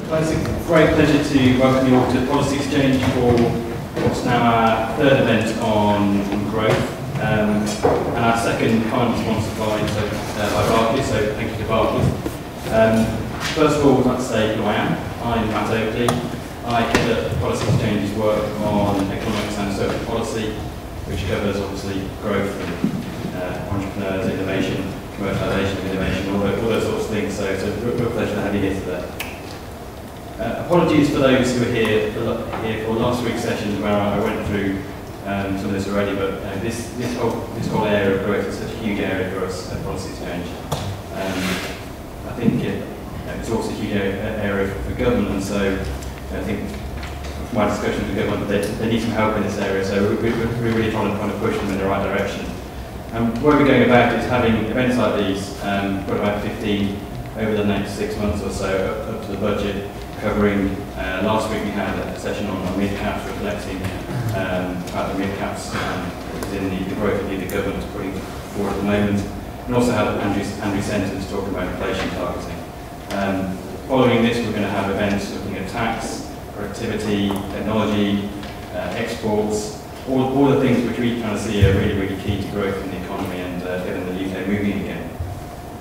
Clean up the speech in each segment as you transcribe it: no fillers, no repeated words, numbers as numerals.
Well, it's a great pleasure to welcome you all to Policy Exchange for what's now our third event on growth, and our second kindly sponsored by Barclays, so thank you to Barclays. First of all, I'd like to say who I am. I'm Matt Oakley. I head up Policy Exchange's work on economics and social policy, which covers obviously growth and entrepreneurs, innovation, commercialisation of innovation, all those sorts of things. So it's a real pleasure to have you here today. Apologies for those who were here for last week's session where I went through some of this already, but this whole area of growth is such a huge area for us at Policy Exchange. I think it's also a huge area for government, and so I think from my discussions with government, they need some help in this area, so we're really trying to push them in the right direction. Where we're going about is having events like these, we've got about 15 over the next 6 months or so, up to the budget, covering, last week we had a session on mid-caps, reflecting about the mid-caps in the growth of the government is putting forward at the moment, and also had Andrew Sentence talking about inflation targeting. Following this, we're going to have events looking at tax, productivity, technology, exports, all the things which we kind of see are really, really key to growth in the economy and getting the UK moving again.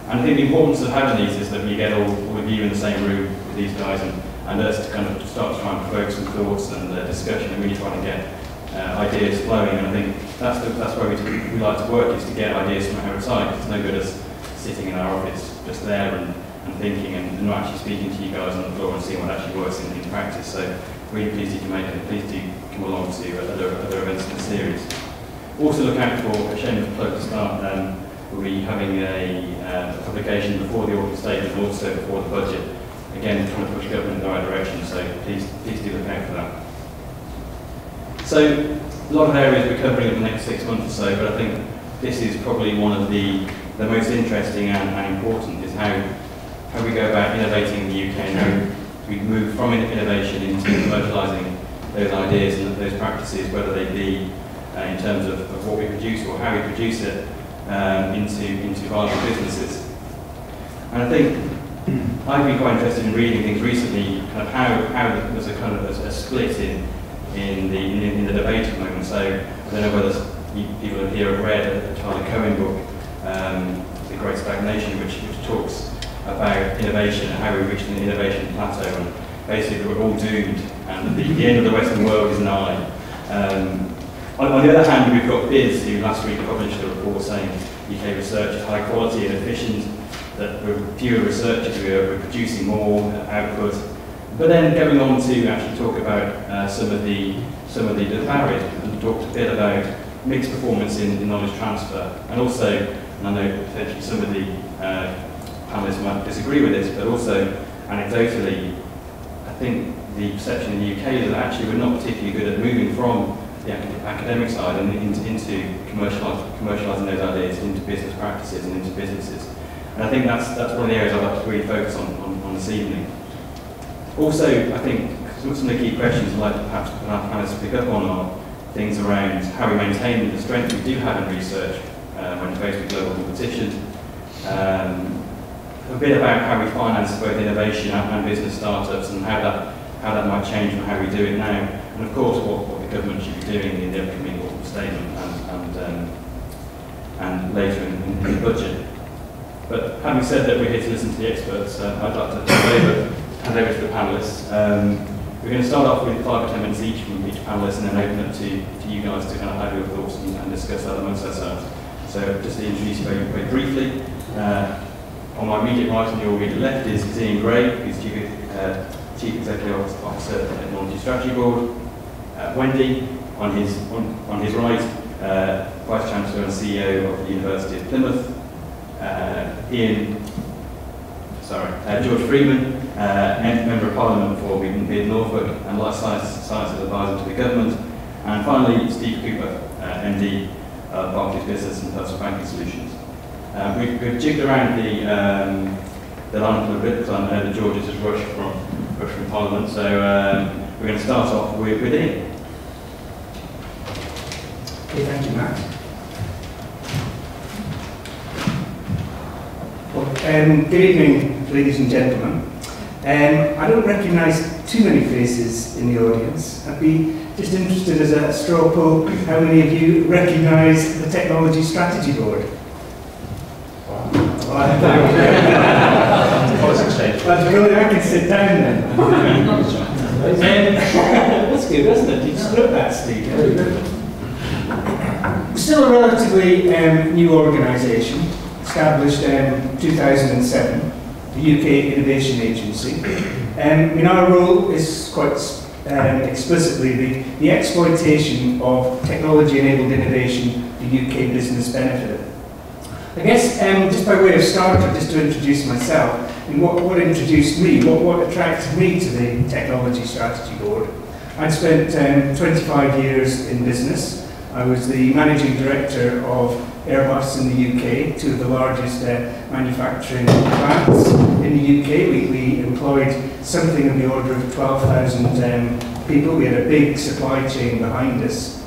And I think the importance of having these is that we get all of you in the same room with these guys and us to kind of start to try and provoke some thoughts and discussion and really try to get ideas flowing. And I think that's where we like to work, is to get ideas from outside. It's no good us sitting in our office just there and thinking and not actually speaking to you guys on the floor and seeing what actually works in practice. So really pleased you can make it. Please do come along to other events in the series. Also look out for a shameless plug to start. We'll be having a publication before the autumn statement and also before the budget. Again, trying to push government in the right direction, so please do look out for that. So, a lot of areas we're covering in the next 6 months or so, but I think this is probably one of the most interesting and important, is how we go about innovating in the UK and how we move from innovation into commercialising those ideas and those practices, whether they be in terms of what we produce or how we produce it, into viable businesses. And I think I've been quite interested in reading things recently, kind of how there's a kind of a split in the debate at the moment. So I don't know whether people here have read a Charlie Cohen book, The Great Stagnation, which talks about innovation and how we reached an innovation plateau, and basically we're all doomed and the end of the Western world is nigh. On the other hand, we've got Biz, who last week published a report saying UK research is high quality and efficient, that we're fewer researchers, we're producing more output. But then going on to actually talk about some of the barriers, and talked a bit about mixed performance in knowledge transfer, and also, and I know potentially some of the panelists might disagree with this, but also anecdotally, I think the perception in the UK is that actually we're not particularly good at moving from the academic side and into commercialising those ideas into business practices and into businesses. And I think that's one of the areas I'd like to really focus on this evening. Also, I think some of the key questions I'd like to perhaps our panelists pick up on are things around how we maintain the strength we do have in research when faced with global competition, a bit about how we finance both innovation and business startups and how that might change from how we do it now, and of course what the government should be doing in the upcoming autumn statement and later in the budget. But having said that, we're here to listen to the experts. I'd like to hand over to the panellists. We're going to start off with 5 or 10 minutes each from each panellist, and then open up to you guys to kind of have your thoughts and discuss that amongst ourselves. So just to introduce you very briefly, on my immediate right and your immediate left is Ian Gray, who's Chief Executive Officer at the Technology Strategy Board. Wendy, on his right, Vice Chancellor and CEO of the University of Plymouth. George Freeman, Member of Parliament for Beard Norfolk and Life Sciences Advisor to the Government. And finally, Steve Cooper, MD of Barclays Business and Personal Banking Solutions. We've jigged around the lineup a little bit because I know that George has just rushed from Parliament, so we're going to start off with Ian. Okay, thank you, Matt. Well, good evening, ladies and gentlemen. I don't recognise too many faces in the audience. I'd be just interested as a straw poll, how many of you recognise the Technology Strategy Board? Wow. That's brilliant, I can sit down then. That's good, isn't it? You just look that, Steve. We're still a relatively new organisation, established in 2007, the UK Innovation Agency. Our role is quite explicitly the exploitation of technology-enabled innovation for UK business benefit. I guess just by way of starter, just to introduce myself, and what introduced me, what attracted me to the Technology Strategy Board. I'd spent 25 years in business. I was the managing director of Airbus in the UK, two of the largest manufacturing plants in the UK. We employed something in the order of 12,000 people. We had a big supply chain behind us.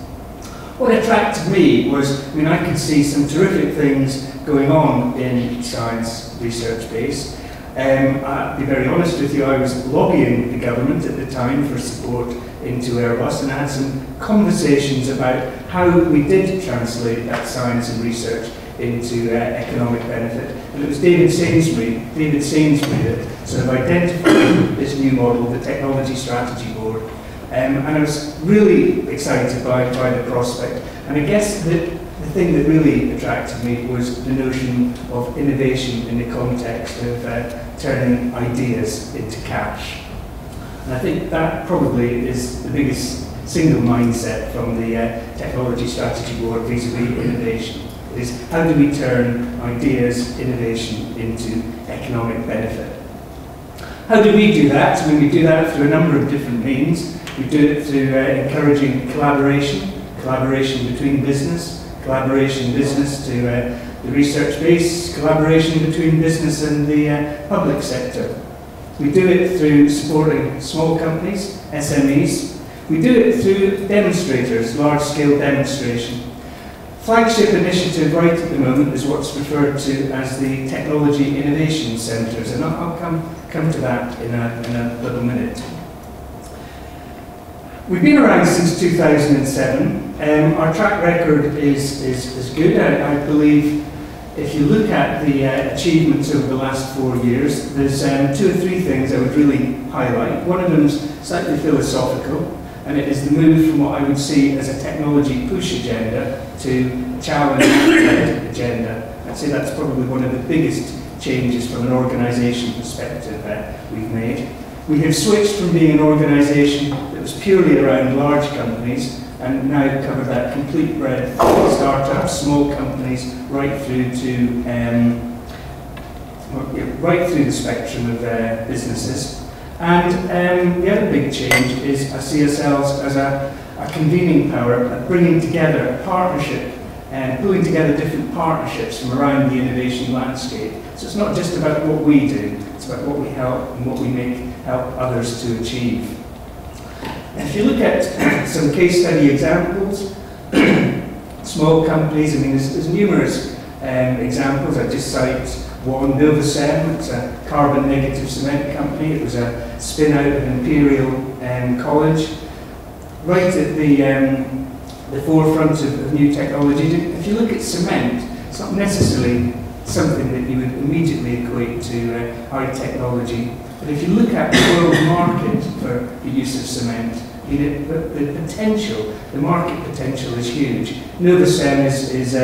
What attracted me was, I could see some terrific things going on in science research base. I'll be very honest with you, I was lobbying the government at the time for support into Airbus, and I had some conversations about how we did translate that science and research into economic benefit. And it was David Sainsbury that sort of identified this new model, the Technology Strategy Board. And I was really excited by the prospect. And I guess the thing that really attracted me was the notion of innovation in the context of turning ideas into cash. And I think that probably is the biggest single mindset from the Technology Strategy Board vis-a-vis innovation. It is, how do we turn ideas, innovation into economic benefit? How do we do that? We do that through a number of different means. We do it through encouraging collaboration between business, collaboration business to the research base, collaboration between business and the public sector. We do it through supporting small companies, SMEs. We do it through demonstrators, large-scale demonstration. Flagship initiative right at the moment is what's referred to as the Technology Innovation Centres, and I'll come to that in a little minute. We've been around since 2007. Our track record is good. I believe if you look at the achievements over the last 4 years, there's 2 or 3 things I would really highlight. One of them is slightly philosophical, and it is the move from what I would see as a technology push agenda to a challenge-led agenda. I'd say that's probably one of the biggest changes from an organisation perspective we've made. We have switched from being an organisation that was purely around large companies and now cover that complete breadth of startups, small companies, right through to right through the spectrum of businesses. And the other big change is I see ourselves as a convening power, bringing together a partnership and pulling together different partnerships from around the innovation landscape. So it's not just about what we do, it's about what we help and what we help others to achieve. If you look at some case study examples, small companies, there's numerous examples. I just cite one, Novacem. It's a carbon negative cement company. It was a spin out of Imperial College, right at the forefront of new technologies. If you look at cement, it's not necessarily something that you would immediately equate to high technology. But if you look at the world market for the use of cement, the potential, the market potential is huge. Novacem is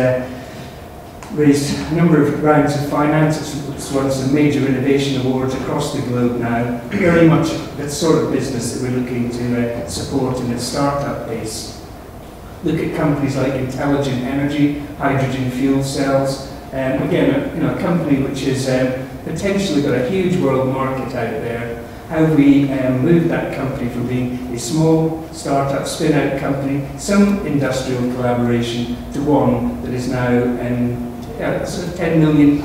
raised a number of rounds of finance. It's won some major innovation awards across the globe now. Very much the sort of business that we're looking to support in its startup base. Look at companies like Intelligent Energy, hydrogen fuel cells. Again, a company which has potentially got a huge world market out there. How have we moved that company from being a small startup spin-out company, some industrial collaboration, to one that is now sort of £10 million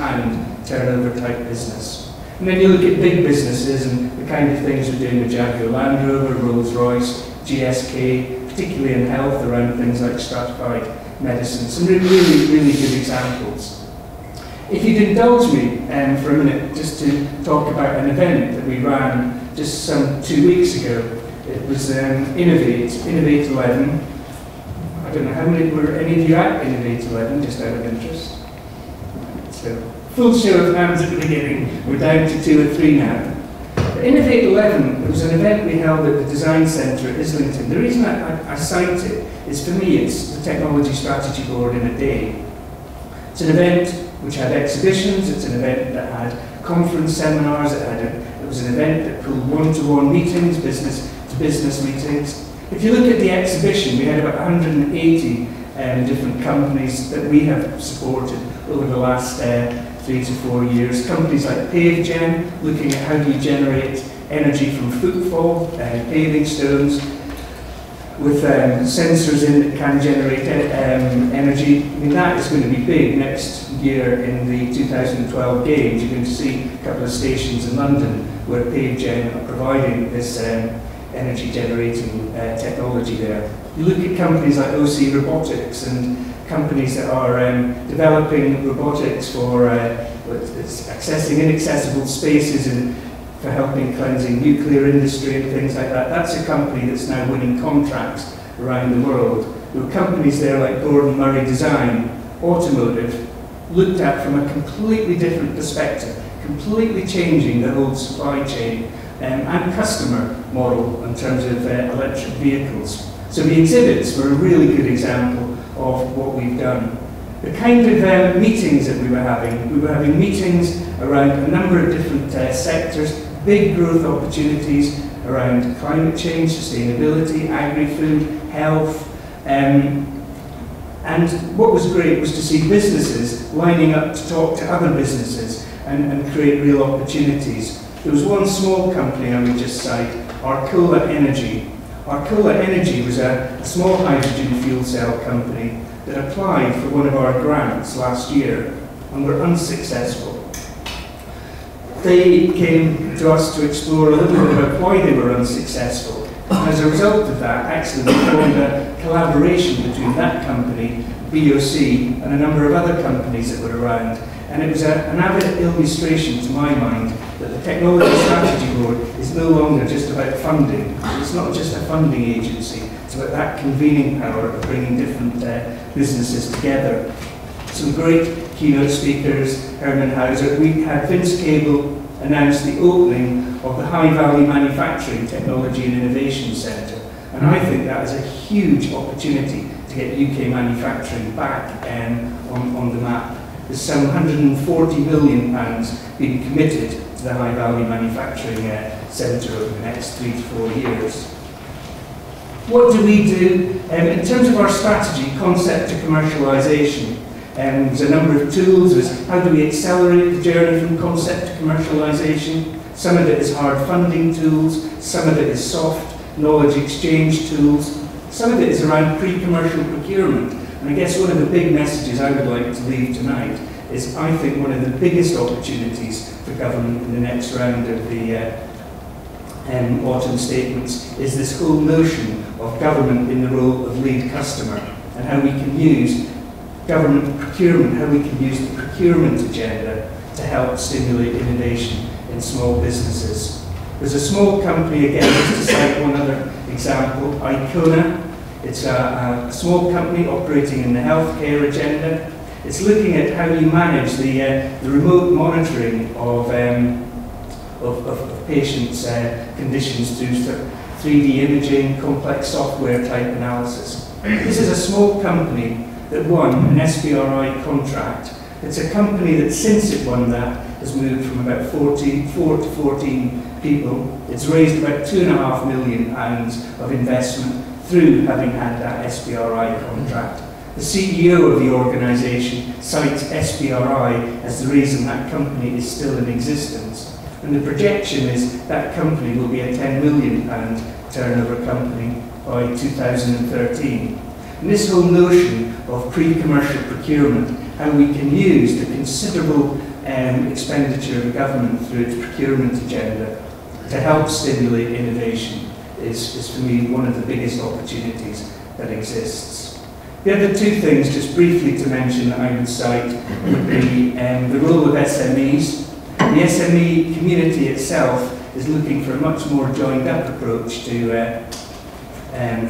turnover type business. And then you look at big businesses and the kind of things we're doing with Jaguar Land Rover, Rolls-Royce, GSK, particularly in health around things like stratified medicine. Some really, really good examples. If you'd indulge me for a minute just to talk about an event that we ran just some 2 weeks ago. It was Innovate 11. I don't know how many were any of you at Innovate 11, just out of interest. So, full show of hands at the beginning. We're down to 2 or 3 now. But Innovate 11 was an event we held at the Design Centre at Islington. The reason I cite it is, for me, it's the Technology Strategy Board in a day. It's an event which had exhibitions, it's an event that had conference seminars, it was an event that pulled one-to-one meetings, business-to-business meetings. If you look at the exhibition, we had about 180 different companies that we have supported over the last 3 to 4 years. Companies like PaveGen, looking at how do you generate energy from footfall, paving stones, with sensors in that can generate energy. I mean, that is going to be big next year in the 2012 Games. You're going to see a couple of stations in London where PaveGen are providing this energy generating technology there. You look at companies like OC Robotics and companies that are developing robotics for accessing inaccessible spaces and for helping cleansing nuclear industry and things like that. That's a company that's now winning contracts around the world. There are companies there like Gordon Murray Design, automotive, looked at from a completely different perspective, completely changing the whole supply chain and customer model in terms of electric vehicles. So the exhibits were a really good example of what we've done. The kind of meetings that we were having meetings around a number of different sectors, big growth opportunities around climate change, sustainability, agri-food, health, and what was great was to see businesses lining up to talk to other businesses and create real opportunities. There was one small company I would just cite, Arcola Energy. Arcola Energy was a small hydrogen fuel cell company that applied for one of our grants last year and were unsuccessful. They came to us to explore a little bit about why they were unsuccessful. And as a result of that, actually we formed a collaboration between that company, BOC, and a number of other companies that were around. And it was an avid illustration, to my mind, that the Technology Strategy Board is no longer just about funding. It's not just a funding agency. It's about that convening power of bringing different businesses together. Some great keynote speakers, Herman Hauser. We had Vince Cable announce the opening of the High Valley Manufacturing Technology and Innovation Centre. And I think that is a huge opportunity to get UK manufacturing back on the map. There's some £140 million being committed to the High Valley Manufacturing Centre over the next 3 to 4 years. What do we do? In terms of our strategy, concept to commercialisation, there's a number of tools. There's how do we accelerate the journey from concept to commercialisation? Some of it is hard funding tools, some of it is soft knowledge exchange tools, some of it is around pre-commercial procurement. And I guess one of the big messages I would like to leave tonight is I think one of the biggest opportunities for government in the next round of the autumn statements is this whole notion of government in the role of lead customer and how we can use government procurement, how we can use the procurement agenda to help stimulate innovation in small businesses. There's a small company, again, just to cite one other example, Icona. It's a small company operating in the healthcare agenda. It's looking at how you manage the remote monitoring of patients' conditions through 3D imaging, complex software type analysis. This is a small company that won an SBRI contract. It's a company that since it won that has moved from about 4 to 14 people. It's raised about £2.5 million of investment through having had that SBRI contract. The CEO of the organisation cites SBRI as the reason that company is still in existence. And the projection is that company will be a £10 million turnover company by 2013. And this whole notion of pre-commercial procurement, how we can use the considerable expenditure of the government through its procurement agenda to help stimulate innovation is for me one of the biggest opportunities that exists. The other two things, just briefly to mention, that I would cite would be the role of SMEs. The the SME community itself is looking for a much more joined up approach to,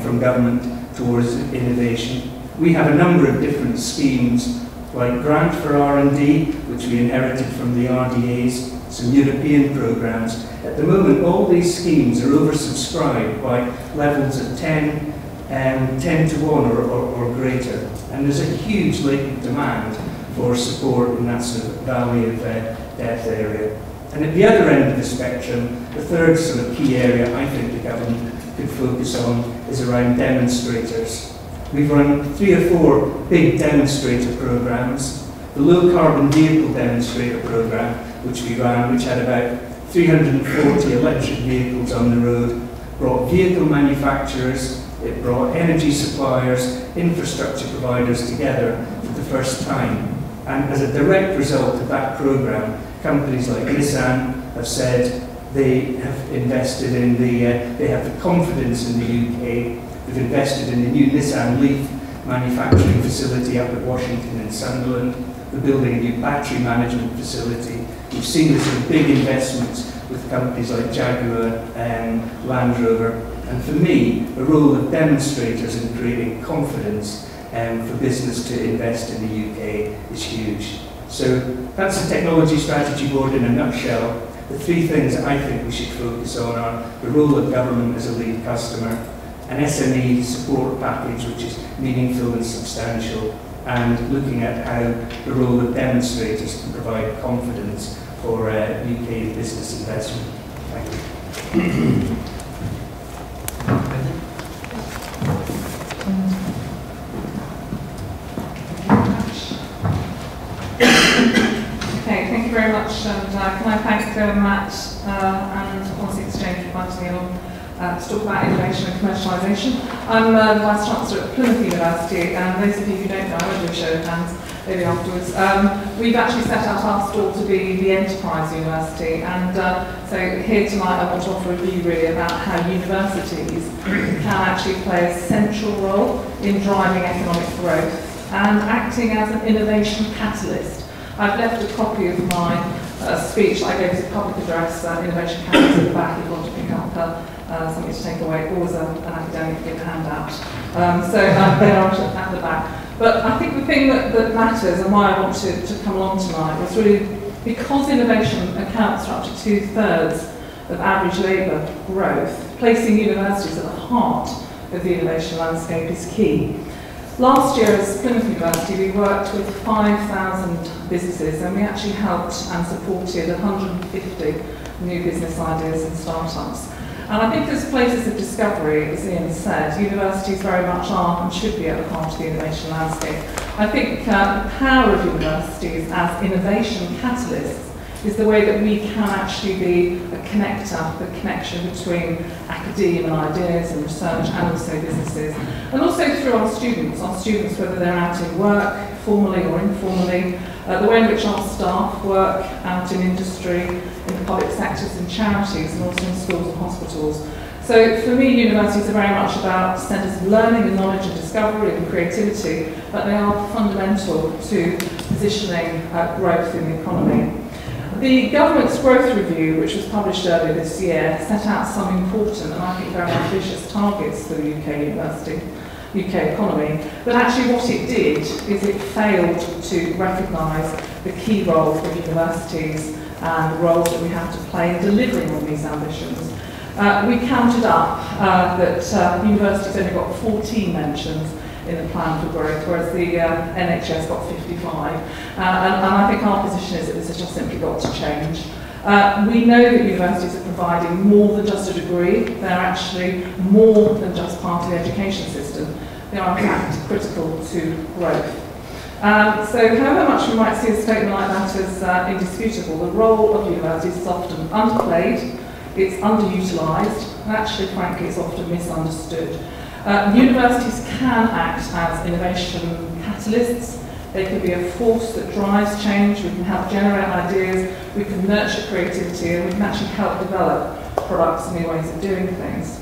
from government towards innovation. We have a number of different schemes, like Grant for R&D, which we inherited from the RDAs, some European programs. At the moment, all these schemes are oversubscribed by levels of 10 to 1 or greater. And there's a huge latent demand for support in that sort of valley of death area. And at the other end of the spectrum, the third sort of key area I think the government could focus on is around demonstrators. We've run 3 or 4 big demonstrator programs. The low carbon vehicle demonstrator program, which we ran, which had about 340 electric vehicles on the road, brought vehicle manufacturers, it brought energy suppliers, infrastructure providers together for the first time. And as a direct result of that program, companies like Nissan have said they have invested in they have the confidence in the UK. They've invested in the new Nissan Leaf manufacturing facility up at Washington and Sunderland. We're building a new battery management facility. We've seen this in big investments with companies like Jaguar and Land Rover. And for me, the role of demonstrators in creating confidence for business to invest in the UK is huge. So that's the technology strategy board in a nutshell. The 3 things that I think we should focus on are the role of government as a lead customer, an SME support package which is meaningful and substantial, and looking at how the role of demonstrators can provide confidence for UK business investment. Thank you. Okay, thank you very much, and can I thank Matt and Policy Exchange for inviting me along to talk about innovation and commercialisation. I'm Vice Chancellor at Plymouth University, and those of you who don't know, I will do a show of hands maybe afterwards. We've actually set out our stall to be the enterprise university, and so here tonight I want to offer a view really about how universities can actually play a central role in driving economic growth and acting as an innovation catalyst. I've left a copy of my speech that I gave as a public address, Innovation Catalyst at the back, if you want to pick up something to take away, or as an academic to give a handout. So they are at the back. But I think the thing that matters and why I want to come along tonight was really because innovation accounts for up to 2/3 of average labour growth, placing universities at the heart of the innovation landscape is key. Last year as Plymouth University we worked with 5,000 businesses and we actually helped and supported 150 new business ideas and startups. And I think as places of discovery, as Ian said, universities very much are and should be at the heart of the innovation landscape. I think the power of universities as innovation catalysts is the way that we can actually be a connector, the connection between academia and ideas and research and also businesses. And also through our students, whether they're out in work, formally or informally, the way in which our staff work out in industry, in the public sectors and charities, and also in schools and hospitals. So for me, universities are very much about centres of learning and knowledge and discovery and creativity, but they are fundamental to positioning growth in the economy. The government's growth review, which was published earlier this year, set out some important and I think very ambitious targets for the UK economy. But actually what it did is it failed to recognise the key role of universities and the roles that we have to play in delivering on these ambitions. We counted up that universities only got 14 mentions in the plan for growth, whereas the NHS got 55. And I think our position is that this has just simply got to change. We know that universities are providing more than just a degree. They're actually more than just part of the education system. They are in fact critical to growth. So however much we might see a statement like that as indisputable, the role of universities is often underplayed, it's underutilised, and actually frankly it's often misunderstood. Universities can act as innovation catalysts. They can be a force that drives change. We can help generate ideas. We can nurture creativity, and we can actually help develop products and new ways of doing things.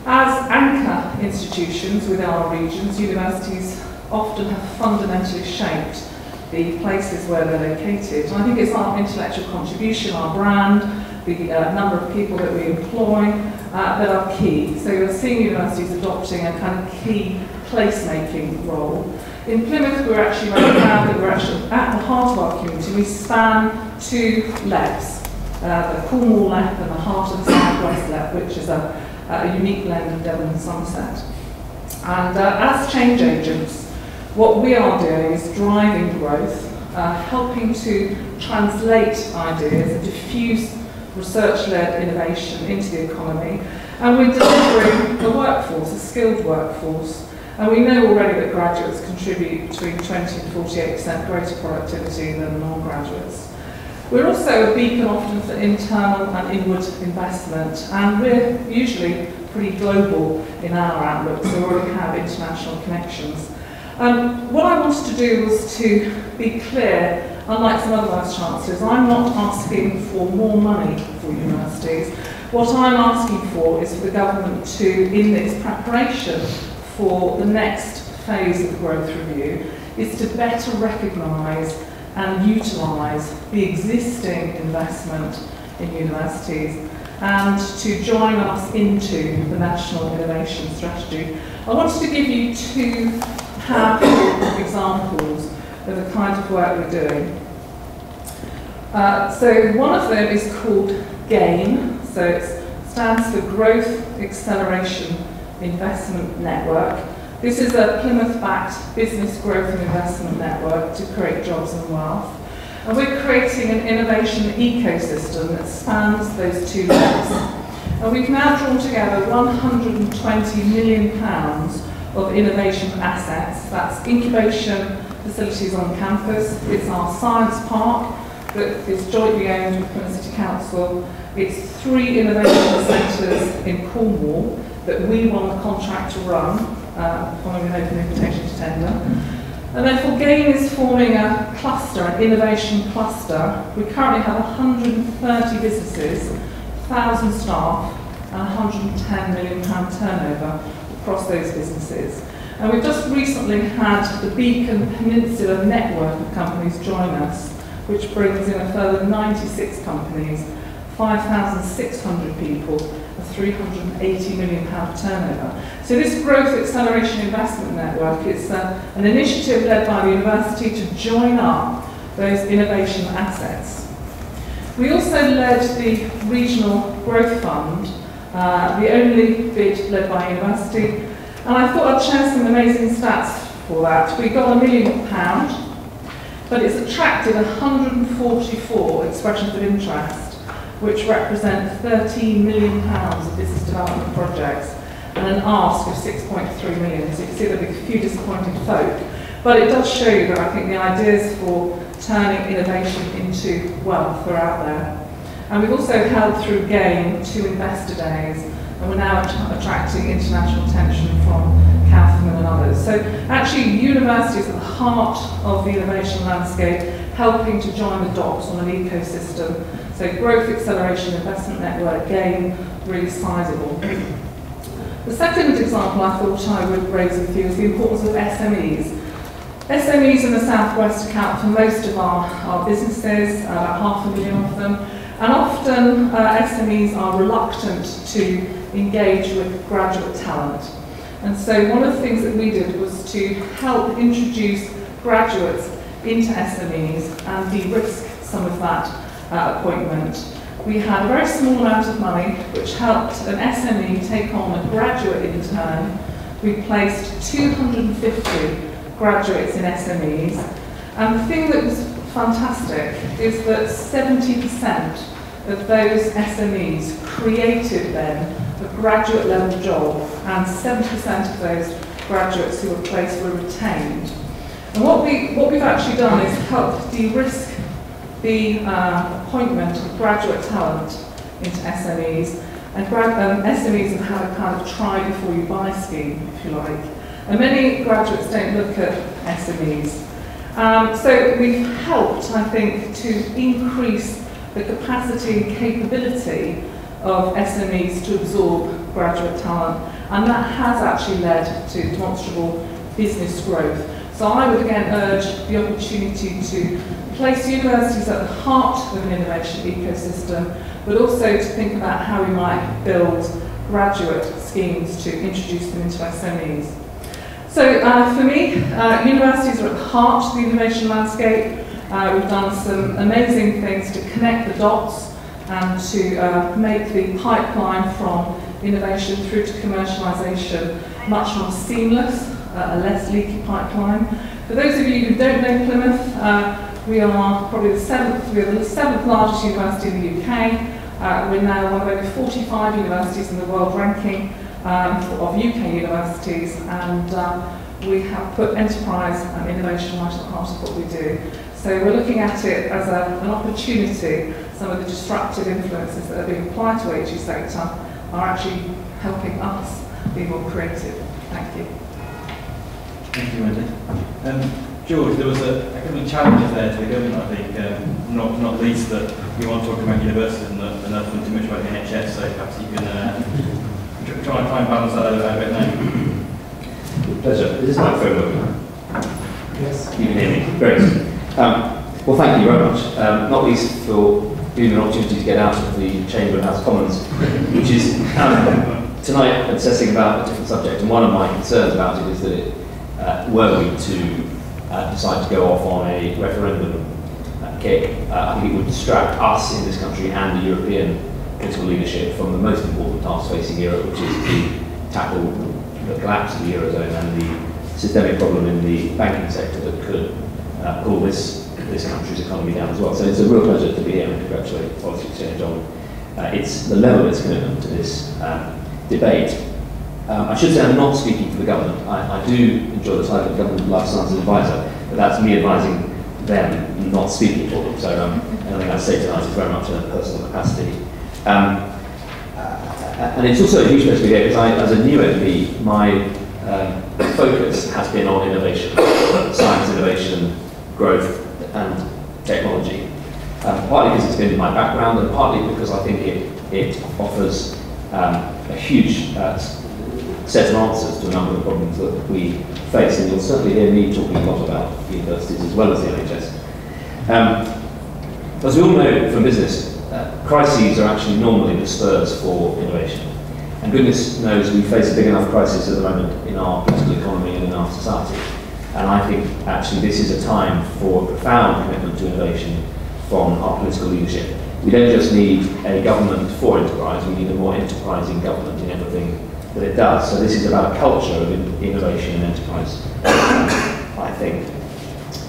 As anchor institutions within our regions, universities often have fundamentally shaped the places where they're located. And I think it's our intellectual contribution, our brand, the number of people that we employ that are key. So you're seeing universities adopting a kind of key placemaking role. In Plymouth, we're actually very proud that we're actually at the heart of our community. We span two LEPs, the Cornwall LEP and the heart of the South West LEP, which is a unique blend of Devon and Somerset. And as change agents, what we are doing is driving growth, helping to translate ideas and diffuse research-led innovation into the economy, and we're delivering a workforce, a skilled workforce, and we know already that graduates contribute between 20 and 48% greater productivity than non-graduates. We're also a beacon often for internal and inward investment, and we're usually pretty global in our outlook, so we already have international connections. What I wanted to do was to be clear, unlike some other Vice Chancellors, I'm not asking for more money for universities. What I'm asking for is for the government to, in its preparation for the next phase of the growth review, is to better recognise and utilise the existing investment in universities and to join us into the National Innovation Strategy. I wanted to give you two powerful examples of the kind of work we're doing. So one of them is called GAIN, so it stands for Growth Acceleration Investment Network. This is a Plymouth-backed business growth and investment network to create jobs and wealth. And we're creating an innovation ecosystem that spans those two legs. And we've now drawn together £120 million of innovation assets. That's incubation facilities on campus. It's our science park that is jointly owned with Plymouth City Council. It's 3 innovation centres in Cornwall that we won the contract to run, following an open invitation to tender. And therefore GAIN is forming a cluster, an innovation cluster. We currently have 130 businesses, 1,000 staff, and £110 million turnover across those businesses. And we've just recently had the Beacon Peninsula network of companies join us, which brings in a further 96 companies, 5,600 people, a £380 million turnover. So this Growth Acceleration Investment Network is an initiative led by the university to join up those innovation assets. We also led the Regional Growth Fund, the only bid led by university, and I thought I'd share some amazing stats for that. We got £1 million, but it's attracted 144 expressions of interest, which represent £13 million of business development projects and an ask of 6.3 million. So you can see there'll be a few disappointed folk. But it does show you that I think the ideas for turning innovation into wealth are out there. And we've also held through GAIN 2 investor days, and we're now attracting international attention from Kaufman and others. So actually, universities at the heart of the innovation landscape, helping to join the dots on an ecosystem. So Growth Acceleration Investment Network, GAIN, really sizable. The second example I thought I would raise with you is the importance of SMEs. SMEs in the Southwest account for most of our businesses, about 500,000 of them, and often SMEs are reluctant to engage with graduate talent. And so one of the things that we did was to help introduce graduates into SMEs and de-risk some of that appointment. We had a very small amount of money which helped an SME take on a graduate intern. We placed 250 graduates in SMEs, and the thing that was fantastic is that 70% of those SMEs created then a graduate level job, and 70% of those graduates who were placed were retained. And what we've actually done is help de-risk the appointment of graduate talent into SMEs, and SMEs have had a kind of try before you buy scheme, if you like. And many graduates don't look at SMEs. So we've helped, I think, to increase the capacity and capability of SMEs to absorb graduate talent, and that has actually led to demonstrable business growth. So I would again urge the opportunity to place universities at the heart of an innovation ecosystem, but also to think about how we might build graduate schemes to introduce them into SMEs. So for me, universities are at the heart of the innovation landscape. We've done some amazing things to connect the dots and to make the pipeline from innovation through to commercialisation much more seamless, a less leaky pipeline. For those of you who don't know Plymouth, we are probably the seventh largest university in the UK. We're now one of over 45 universities in the world ranking of UK universities, and we have put enterprise and innovation right at the heart of what we do. So we're looking at it as an opportunity. Some of the disruptive influences that are being applied to the HE sector are actually helping us be more creative. Thank you. Thank you, Wendy. George, there was a couple of challenges there to the government, I think, not least that we want to talk about universities and not too much about the NHS, so perhaps you can try and balance that a bit now. With pleasure. Is this microphone working? Yes. You can hear me. Great. Well, thank you very much, not least for giving me an opportunity to get out of the Chamber of House of Commons, which is tonight obsessing about a different subject. And one of my concerns about it is that were we to decide to go off on a referendum kick, I think it would distract us in this country and the European political leadership from the most important task facing Europe, which is to tackle the collapse of the Eurozone and the systemic problem in the banking sector that could pull this country's economy down as well. So it's a real pleasure to be here and congratulate Policy Exchange on the level of its commitment to this debate. I should say I'm not speaking for the government. I do enjoy the title of Government Life Sciences Advisor, but that's me advising them, not speaking for them. So anything I say tonight is very much in a personal capacity. And it's also a huge pleasure to be here because as a new MP, my focus has been on innovation, science, innovation, growth, and technology. Partly because it's been my background, and partly because I think it offers a huge set of answers to a number of problems that we face, and you'll certainly hear me talking a lot about universities as well as the NHS. As we all know from business, crises are actually normally the spurs for innovation. And goodness knows we face a big enough crisis at the moment in our political economy and in our society. And I think actually this is a time for a profound commitment to innovation from our political leadership. We don't just need a government for enterprise, we need a more enterprising government in everything that it does. So this is about a culture of innovation and enterprise, I think.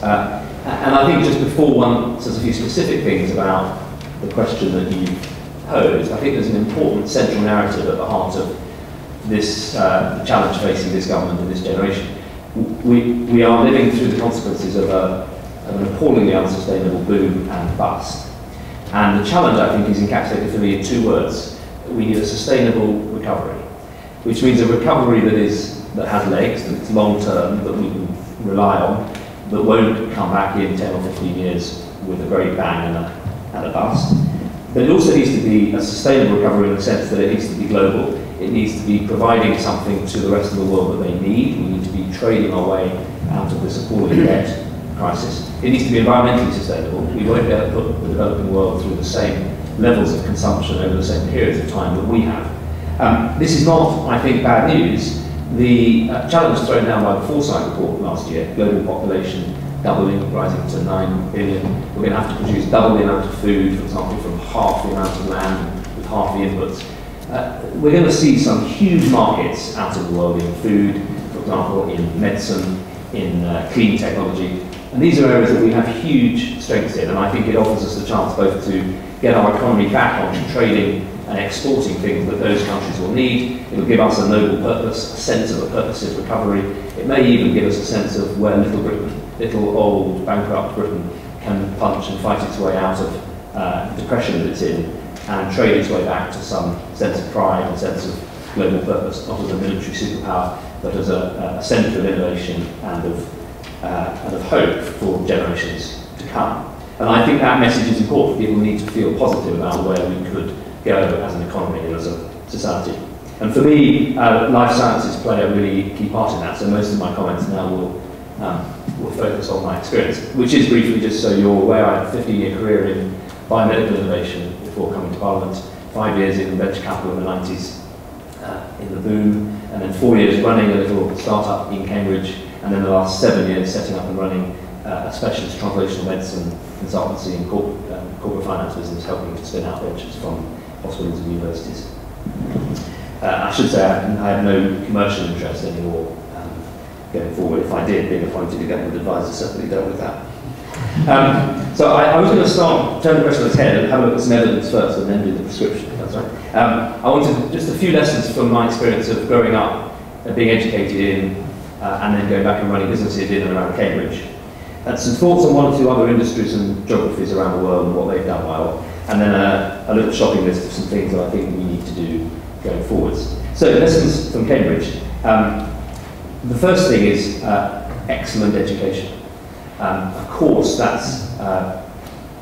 And I think just before one says a few specific things about the question that you posed, I think there's an important central narrative at the heart of this challenge facing this government and this generation. We are living through the consequences of an appallingly unsustainable boom and bust. And the challenge, I think, is encapsulated for me in two words. We need a sustainable recovery, which means a recovery that has legs, that's long-term, that we can rely on, that won't come back in 10 or 15 years with a great bang and a bust. But it also needs to be a sustainable recovery in the sense that it needs to be global. It needs to be providing something to the rest of the world that they need. We need to be trading our way out of this appalling debt crisis. It needs to be environmentally sustainable. We won't be able to put the developing world through the same levels of consumption over the same periods of time that we have. This is not, I think, bad news. The challenge thrown down by the Foresight report last year, global population doubling, rising to 9 billion. We're going to have to produce double the amount of food, for example, from half the amount of land with half the inputs. We're going to see some huge markets out of the world in food, for example, in medicine, in clean technology. And these are areas that we have huge strengths in, and I think it offers us the chance both to get our economy back onto trading and exporting things that those countries will need. It will give us a noble purpose, a sense of a purposive recovery. It may even give us a sense of where little old bankrupt Britain can punch and fight its way out of depression that it's in and trade its way back to some sense of pride and sense of global purpose, not as a military superpower, but as a centre of innovation and of hope for generations to come. And I think that message is important. People need to feel positive about where we could go as an economy and as a society. And for me, life sciences play a really key part in that, so most of my comments now will will focus on my experience, which is briefly, just so you're aware, I had a 15-year career in biomedical innovation before coming to Parliament, 5 years in venture capital in the 90s, in the boom, and then 4 years running a little startup in Cambridge, and then the last 7 years setting up and running a specialist translational medicine consultancy and corporate finance business, helping to spin out ventures from hospitals and universities. I should say I have no commercial interest anymore going forward. If I did, being appointed a government advisor certainly dealt with that. So I was going to turn the question on its head and have a look at some evidence first and then do the prescription, if that's right. I wanted just a few lessons from my experience of growing up, being educated in, and then going back and running businesses in and around Cambridge. Some thoughts on one or two other industries and geographies around the world and what they've done well, and then a little shopping list of some things that I think we need to do going forwards. So, lessons from Cambridge. The first thing is excellent education. Of course, that's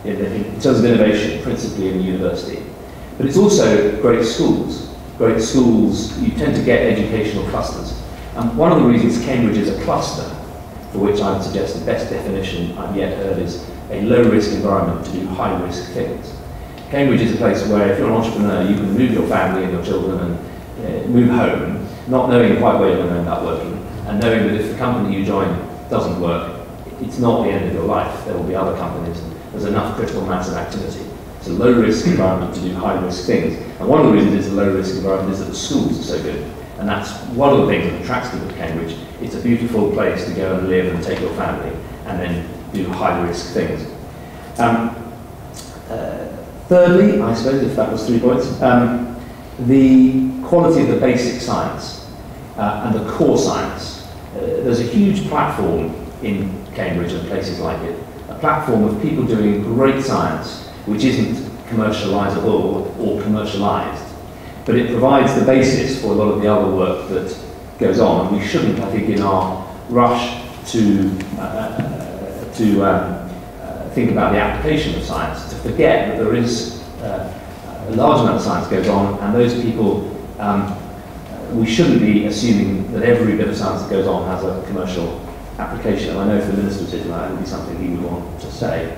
in terms of innovation, principally in the university. But it's also great schools. Great schools, you tend to get educational clusters. And one of the reasons Cambridge is a cluster, for which I would suggest the best definition I've yet heard is a low-risk environment to do high-risk things. Cambridge is a place where if you're an entrepreneur, you can move your family and your children and move home, not knowing quite where you're going to end up working, and knowing that if the company you join doesn't work, it's not the end of your life. There will be other companies, and there's enough critical mass of activity. It's a low-risk environment to do high-risk things. And one of the reasons it's a low-risk environment is that the schools are so good. And that's one of the things that attracts people to Cambridge. It's a beautiful place to go and live and take your family, and then do high-risk things. Thirdly, I suppose, if that was 3 points, the quality of the basic science and the core science. There's a huge platform in Cambridge and places like it, a platform of people doing great science which isn't commercialisable or commercialised, but it provides the basis for a lot of the other work that goes on. And we shouldn't, I think, in our rush to think about the application of science, to forget that there is a large amount of science goes on, and those people, we shouldn't be assuming that every bit of science that goes on has a commercial application. And I know if the Minister was sitting there, that would be something he would want to say.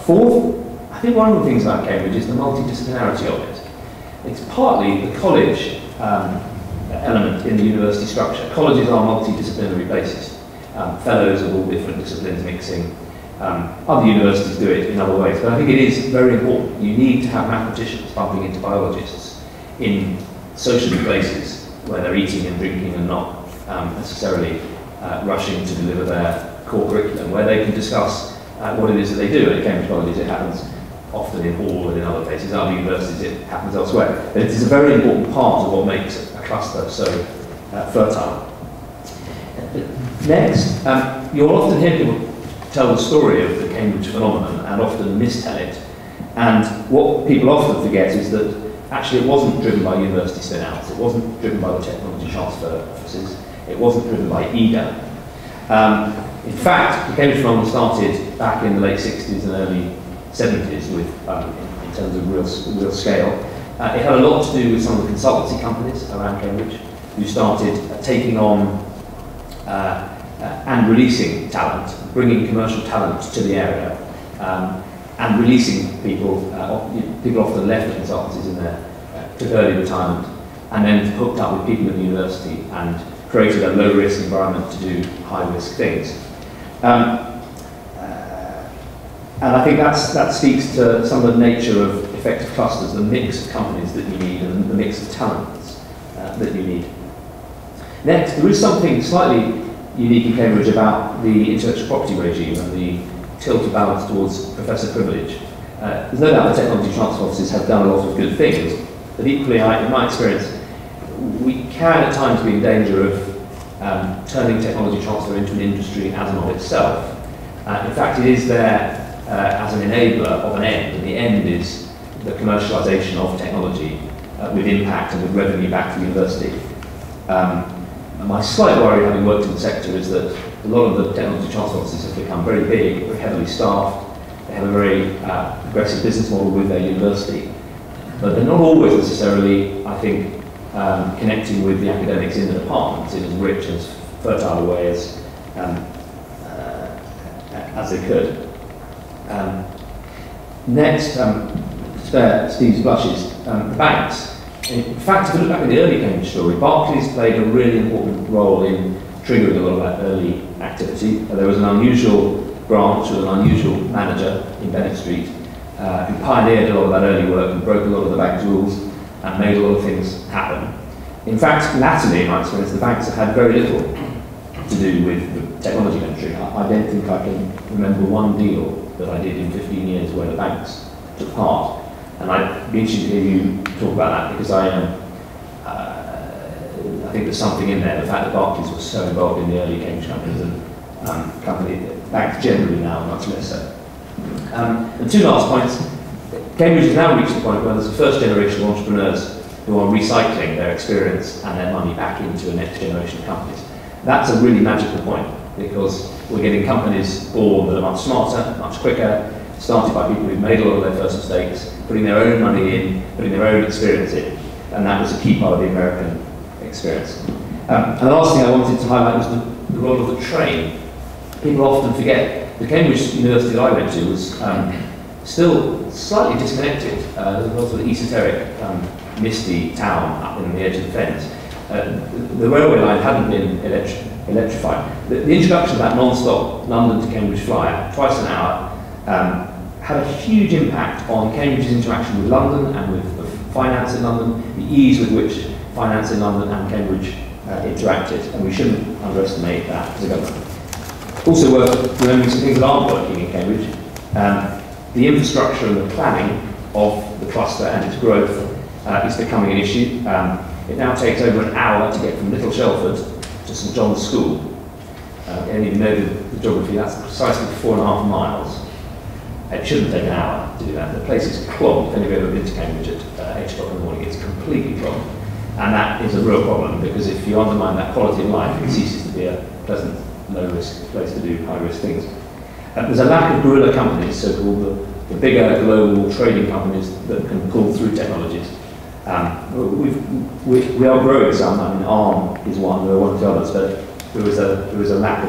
Fourth, I think one of the things about Cambridge is the multidisciplinarity of it. It's partly the college element in the university structure. Colleges are multidisciplinary places. Fellows of all different disciplines mixing. Other universities do it in other ways, but I think it is very important. You need to have mathematicians bumping into biologists in social places where they're eating and drinking and not necessarily rushing to deliver their core curriculum, where they can discuss what it is that they do. At Cambridge College it happens often in Hall and in other places. Other universities it happens elsewhere. But it is a very important part of what makes a cluster so fertile. Next, you'll often hear people tell the story of the Cambridge phenomenon and often mistell it. And what people often forget is that actually it wasn't driven by university spin-outs, it wasn't driven by the technology transfer offices, it wasn't driven by EGA. In fact, the Cambridge phenomenon started back in the late 60s and early 70s with, in terms of real scale. It had a lot to do with some of the consultancy companies around Cambridge who started taking on and releasing talent, bringing commercial talent to the area, and releasing people. People often left the consultancies in there, took early retirement, and then hooked up with people in the university and created a low-risk environment to do high-risk things. And I think that speaks to some of the nature of effective clusters, the mix of companies that you need and the mix of talents that you need. Next, there is something slightly unique in Cambridge about the intellectual property regime and the tilt of balance towards professor privilege. There's no doubt the technology transfer offices have done a lot of good things, but equally, in my experience, we can at times be in danger of turning technology transfer into an industry as and of itself. In fact, it is there as an enabler of an end, and the end is the commercialisation of technology with impact and with revenue back to the university. My slight worry, having worked in the sector, is that a lot of the technology transfer offices have become very big, very heavily staffed. They have a very aggressive business model with their university, but they're not always necessarily, I think, connecting with the academics in the departments in as rich and as fertile a way as as they could. Next, spare Steve's blushes, the banks. In fact, if you look back at the early Cambridge story, Barclays played a really important role in triggering a lot of that early activity. There was an unusual branch with an unusual manager in Bennett Street who pioneered a lot of that early work and broke a lot of the bank's rules and made a lot of things happen. In fact, latterly, in my experience, the banks have had very little to do with the technology industry. I don't think I can remember one deal that I did in 15 years where the banks took part. And I'd be interested to hear you talk about that, because I think there's something in there, the fact that Barclays was so involved in the early Cambridge companies and banks generally now much less so. And two last points. Cambridge has now reached the point where there's a first generation of entrepreneurs who are recycling their experience and their money back into a next generation of companies. That's a really magical point, because we're getting companies born that are much smarter, much quicker, started by people who've made a lot of their first mistakes, putting their own money in, putting their own experience in, and that was a key part of the American experience. And the last thing I wanted to highlight was the role of the train. People often forget the Cambridge University that I went to was still slightly disconnected. There was a sort of esoteric, misty town up in the edge of the fens. The railway line hadn't been electrified. The introduction of that non-stop London to Cambridge flyer, twice an hour, had a huge impact on Cambridge's interaction with London and with finance in London, the ease with which finance in London and Cambridge interacted, and we shouldn't underestimate that as a government. Also worth remembering some things that aren't working in Cambridge. The infrastructure and the planning of the cluster and its growth is becoming an issue. It now takes over an hour to get from Little Shelford to St John's School. Any of you know the geography, that's precisely 4.5 miles. It shouldn't take an hour to do that. The place is clogged. If any of you have ever been to Cambridge at 8 o'clock in the morning, it's completely clogged. And that is a real problem, because if you undermine that quality of life, it ceases to be a pleasant, low-risk place to do high-risk things. There's a lack of guerrilla companies, so-called the bigger global trading companies that can pull through technologies. We are growing some. I mean, ARM is one, there are one or two others, but there is a lack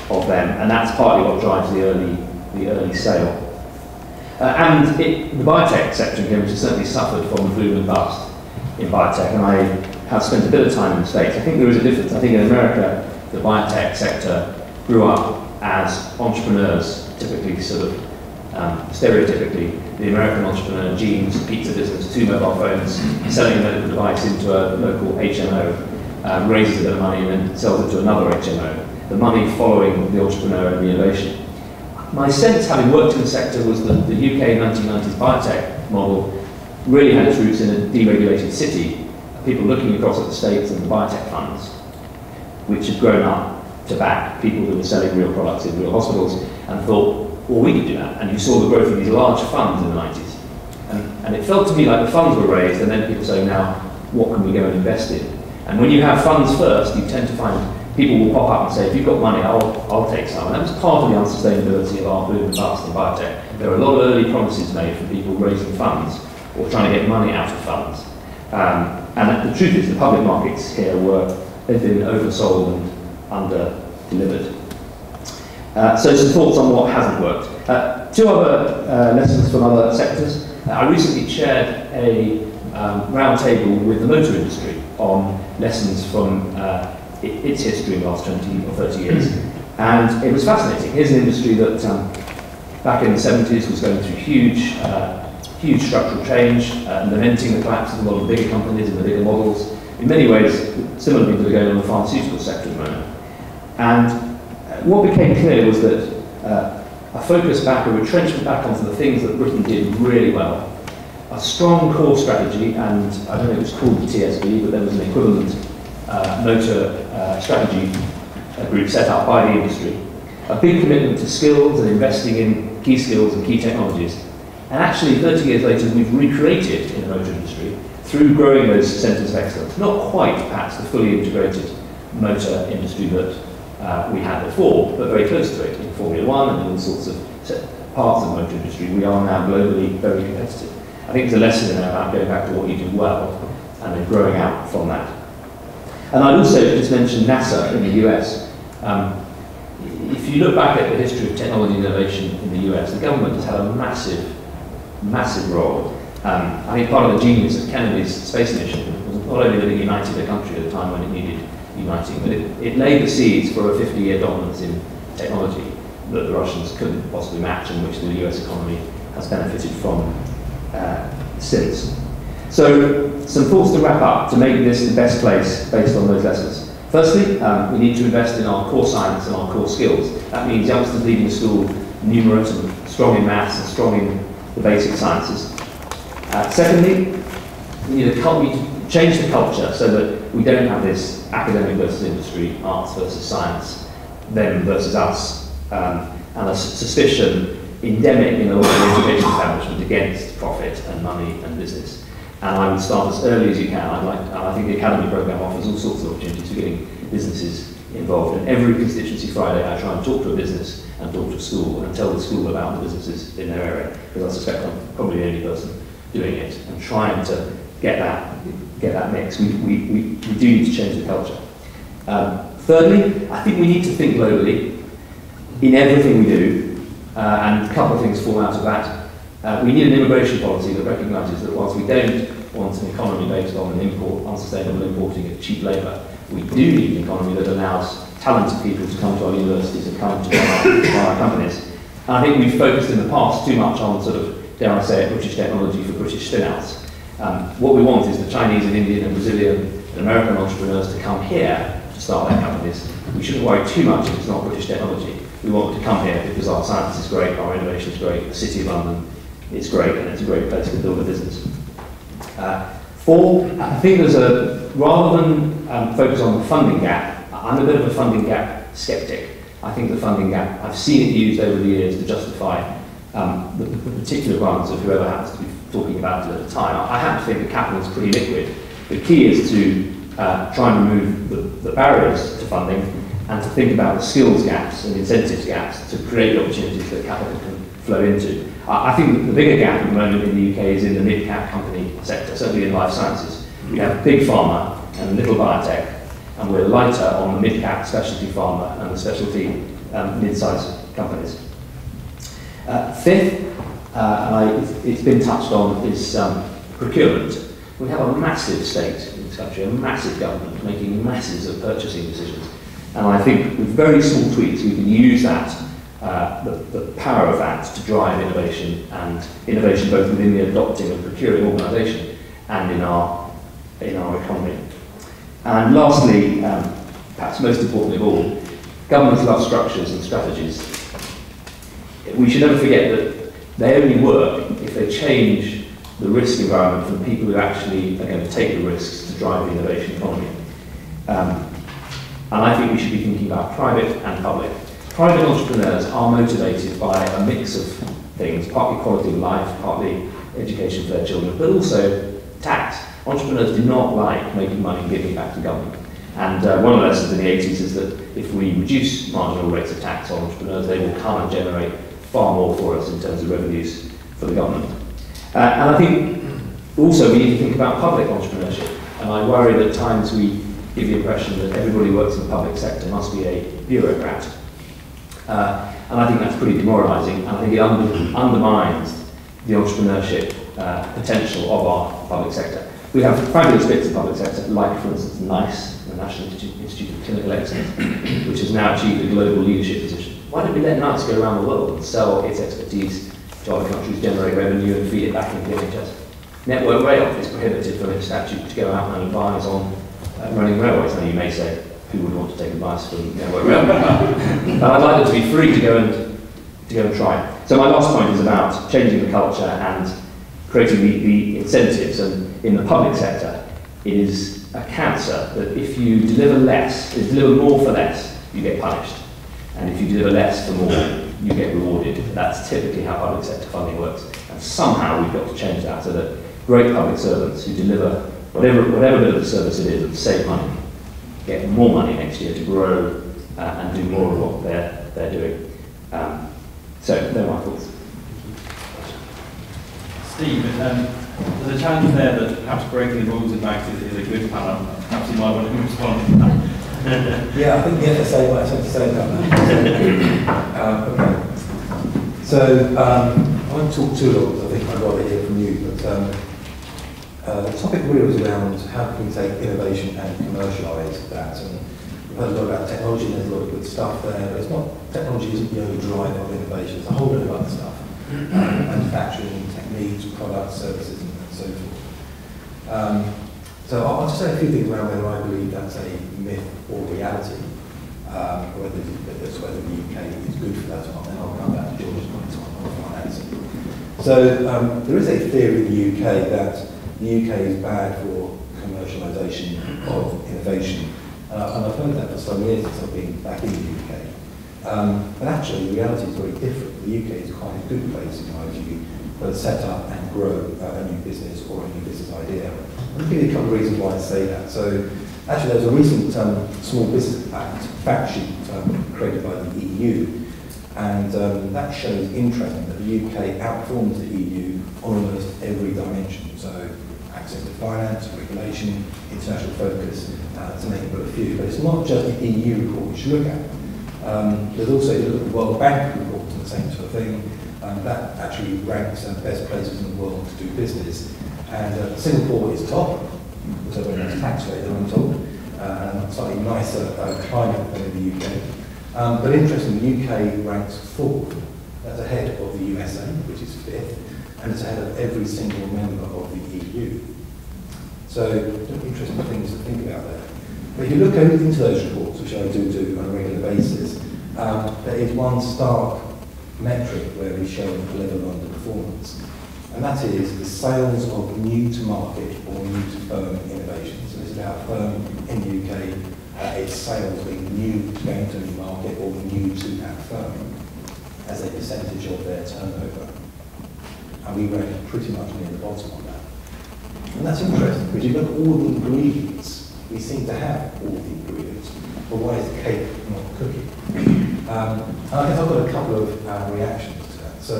of them, and that's partly what drives the early sale. And the biotech sector in Cambridge has certainly suffered from the boom and bust in biotech, and I have spent a bit of time in the States. I think there is a difference. I think in America, the biotech sector grew up as entrepreneurs, typically sort of stereotypically, the American entrepreneur, jeans, pizza business, 2 mobile phones, selling a medical device into a local HMO, raises a bit of money and then sells it to another HMO. The money following the entrepreneur and the innovation. My sense, having worked in the sector, was that the UK 1990s biotech model really had its roots in a deregulated city, people looking across at the States and the biotech funds, which had grown up to back people who were selling real products in real hospitals, and thought, well, we could do that. And you saw the growth of these large funds in the 90s. And it felt to me like the funds were raised, and then people saying, now, what can we go and invest in? And when you have funds first, you tend to find people will pop up and say, if you've got money, I'll take some. And that was part of the unsustainability of our boom and bust in biotech. There were a lot of early promises made from people raising funds or trying to get money out of funds. And the truth is, the public markets here they've been oversold and under-delivered. So some thoughts on what hasn't worked. Two other lessons from other sectors. I recently chaired a round table with the motor industry on lessons from its history in the last 20 or 30 years. And it was fascinating. Here's an industry that back in the 70s was going through huge structural change, lamenting the collapse of a lot of the bigger companies and the bigger models. In many ways, similar things are going on in the pharmaceutical sector at the moment. And what became clear was that a focus back, a retrenchment back onto the things that Britain did really well, a strong core strategy, and I don't know if it was called the TSB, but there was an equivalent motor strategy group set up by the industry, a big commitment to skills and investing in key skills and key technologies. And actually, 30 years later, we've recreated in the motor industry through growing those centres of excellence. Not quite, perhaps, the fully integrated motor industry that we had before, but very close to it in Formula One and all sorts of parts of the motor industry. We are now globally very competitive. I think there's a lesson in there about going back to what you do well and then growing out from that. And I'd also just mention NASA in the US. If you look back at the history of technology innovation in the US, the government has had a massive role. I think part of the genius of Kennedy's space mission was not only that it united the country at a time when it needed uniting, but it laid the seeds for a 50-year dominance in technology that the Russians couldn't possibly match, and which the US economy has benefited from since. So, some thoughts to wrap up to make this the best place based on those lessons. Firstly, we need to invest in our core science and our core skills. That means youngsters leaving school numerate and strong in maths and strong in the basic sciences. Secondly, we need to change the culture so that we don't have this academic versus industry, arts versus science, them versus us, and a suspicion endemic in a lot of the education establishment against profit and money and business. And I would start as early as you can. I think the Academy programme offers all sorts of opportunities for getting businesses involved. And every constituency Friday I try and talk to a business and talk to a school and tell the school about the businesses in their area, because I suspect I'm probably the only person doing it, and trying to get that mix. We do need to change the culture. Thirdly, I think we need to think globally in everything we do, and a couple of things fall out of that. We need an immigration policy that recognises that whilst we don't want an economy based on unsustainable importing of cheap labour, we do need an economy that allows talented people to come to our universities and come to our companies. And I think we've focused in the past too much on sort of, dare I say it, British technology for British spin-outs. What we want is the Chinese and Indian and Brazilian and American entrepreneurs to come here to start their companies. We shouldn't worry too much if it's not British technology. We want them to come here because our science is great, our innovation is great, the City of London is great, and it's a great place to build a business. Four, I think rather than focus on the funding gap, I'm a bit of a funding gap skeptic. I think the funding gap, I've seen it used over the years to justify the particular grants of whoever happens to be talking about it at the time. I happen to think that capital is pretty liquid. The key is to try and remove the barriers to funding and to think about the skills gaps and incentives gaps to create the opportunities that capital can flow into. I think the bigger gap at the moment in the UK is in the mid-cap company sector, certainly in life sciences. We have big pharma and little biotech, and we're lighter on the mid-cap specialty pharma and the specialty mid-sized companies. Fifth, it's been touched on, is procurement. We have a massive state in this country, a massive government making masses of purchasing decisions. And I think with very small tweaks we can use that, the power of that to drive innovation, and innovation both within the adopting and procuring organisation and in our economy. And lastly, perhaps most importantly of all, governments love structures and strategies. We should never forget that they only work if they change the risk environment from people who actually are going to take the risks to drive the innovation economy. And I think we should be thinking about private and public. Private entrepreneurs are motivated by a mix of things, partly quality of life, partly education for their children, but also tax. Entrepreneurs do not like making money and giving back to government. And one of the lessons in the 80s is that if we reduce marginal rates of tax on entrepreneurs, they will come and generate far more for us in terms of revenues for the government. And I think also we need to think about public entrepreneurship. And I worry that at times we give the impression that everybody who works in the public sector must be a bureaucrat. And I think that's pretty demoralising, and I think it undermines the entrepreneurship potential of our public sector. We have fabulous bits of public sector, like, for instance, NICE, the National Institute of Clinical Excellence, which has now achieved a global leadership position. Why don't we let NICE go around the world and sell its expertise to other countries, generate revenue and feed it back into the NHS? Network Rail is prohibited from its statute to go out and advise on running railways. Now you may say, who would want to take advice from Network Rail? But I'd like them to be free to go and try. So my last point is about changing the culture and creating the incentives. And in the public sector, it is a cancer that if you deliver more for less, you get punished. And if you deliver less for more, you get rewarded. That's typically how public sector funding works. And somehow we've got to change that so that great public servants who deliver whatever bit of the service it is and save money, get more money next year to grow and do more of what they're doing. So they're my thoughts. Steve, there's a challenge there that perhaps breaking the rules in banks is a good plan. Perhaps you might want to respond to that. Yeah, I think the FSA might have to say about that. Okay. So, I won't talk too long, I think I'd rather hear from you, but the topic really was around how can we take innovation and commercialise that. And we've heard a lot about technology, and there's a lot of good stuff there, but it's not, technology isn't the only driver of innovation, it's a whole lot of other stuff. Manufacturing, techniques, products, services, and so forth. So I'll just say a few things around whether I believe that's a myth or reality, or whether the UK is good for that or not. Then I'll come back to George's point on financing. So there is a theory in the UK that the UK is bad for commercialisation of innovation. And I've heard that for some years since I've been back in the UK. But actually, the reality is very different. The UK is quite a good place, in my view, to set up and grow a new business or a new business idea. I'll give you a couple of reasons why I say that. So, actually, there was a recent Small Business Act fact sheet created by the EU, and that shows interesting that the UK outperforms the EU on almost every dimension. So, access to finance, regulation, international focus, to make but a few. But it's not just the EU report we should look at. There's also the World Bank report on the same sort of thing. That actually ranks the best places in the world to do business. And Singapore is top, because of a nice tax rate, I'm told, and a slightly nicer climate than in the UK. But interestingly, the UK ranks 4th. That's ahead of the USA, which is 5th, and it's ahead of every single member of the EU. So, interesting things to think about there. But if you look into those reports, which I do on a regular basis, there is one stark metric where we show a level of underperformance, and that is the sales of new-to-market or new-to-firm innovations. So this is about a firm in the UK, its sales being new to going to a new market or new to that firm as a percentage of their turnover. And we rank pretty much near the bottom on that. And that's interesting, because you look at all the ingredients, we seem to have all the ingredients, but why is the cake not the cookie? And I guess I've got a couple of reactions to that. So,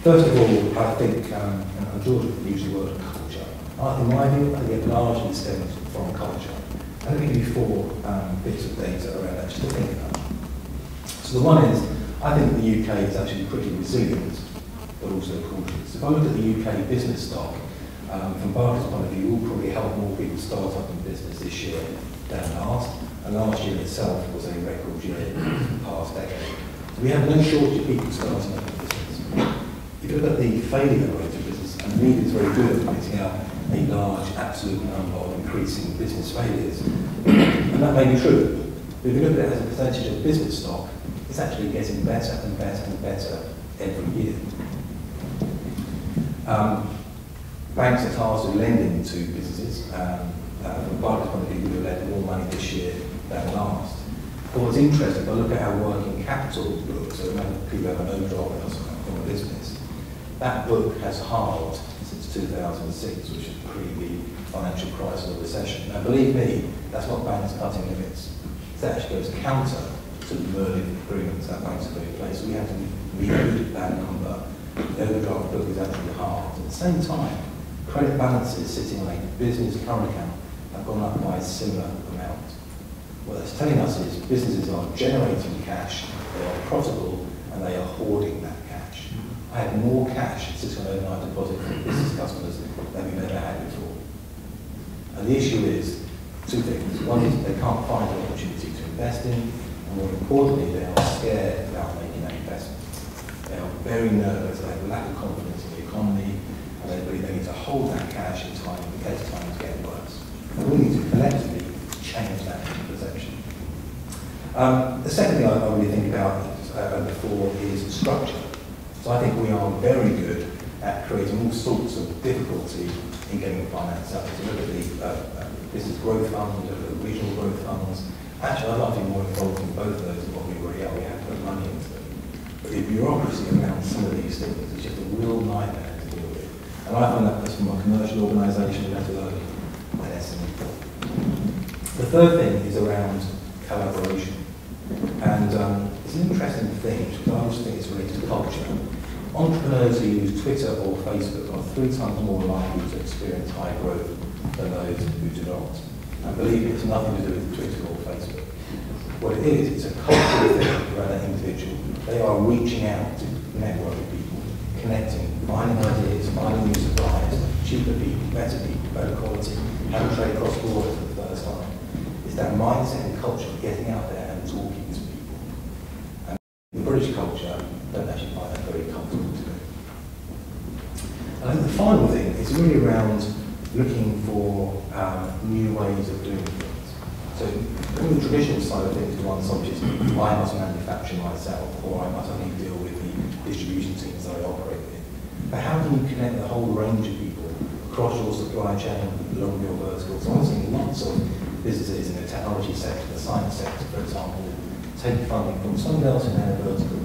first of all, I think, and George would use the word culture. In my view, I think it largely stems from culture. I'm going to give you 4 bits of data around that just to think about. So the one is, I think the UK is actually pretty resilient, but also cautious. If I look at the UK business stock, from Barclays' point of view, we'll probably help more people start up in business this year than last. And last year itself was a record year in the past decade. So we have no shortage of people starting up in business. If you look at the failure rate of business, and the media is very good at pointing out a large absolute number of increasing business failures, and that may be true. But if you look at it as a percentage of business stock, it's actually getting better and better and better every year. Banks are tasked with lending to businesses. From Barclays' point of view, we will lend more money this year than last. But what's interesting, if I look at our working capital book, so remember people have an overdraft with us from a business, that book has halved since 2006, which is pre the financial crisis or recession. Now believe me, that's not banks cutting limits. It actually goes counter to the Merlin agreements that banks have put in place. So we have to reload that number. The overdraft book is actually halved. At the same time, credit balances sitting on a business current account have gone up by a similar amount. What that's telling us is businesses are generating cash, they are profitable, and they are hoarding that cash. I have more cash sitting on overnight deposit from business customers than we've ever had before. And the issue is 2 things. One is they can't find an opportunity to invest in, and more importantly, they are scared about making that investment. They are very nervous, they have a lack of confidence in the economy, and they believe they need to hold that cash in time in case times get worse. And we need to collectively change that perception. The second thing I really think about before is structure. So I think we are very good at creating all sorts of difficulty in getting finance out. So look at the business growth funds, look at the regional growth funds. Actually, I'd like to be more involved in both of those than what we already are. We have to put money into them. But the bureaucracy around some of these things is just a real nightmare to deal with. And I find that that's from a commercial organisation, let alone an SME. The third thing is around collaboration. And it's an interesting thing, because I also think it's related to culture. Entrepreneurs who use Twitter or Facebook are 3 times more likely to experience high growth than those who do not. And believe me, it's nothing to do with Twitter or Facebook. What it is, it's a cultural thing around that individual. They are reaching out to network with people, connecting, finding ideas, finding new suppliers, cheaper people, better quality, how to trade cross borders for the first time. It's that mindset and culture of getting out there and talking to people. And the British culture don't actually find that very comfortable to do. And I think the final thing is really around looking for new ways of doing things. So from the traditional side of things, one such is I must manufacture myself, or I must only deal with the distribution teams that I operate with. But how can you connect the whole range of people across your supply chain, along your vertical? So I've seen lots of businesses in the technology sector, the science sector, for example, take funding from someone else in their vertical,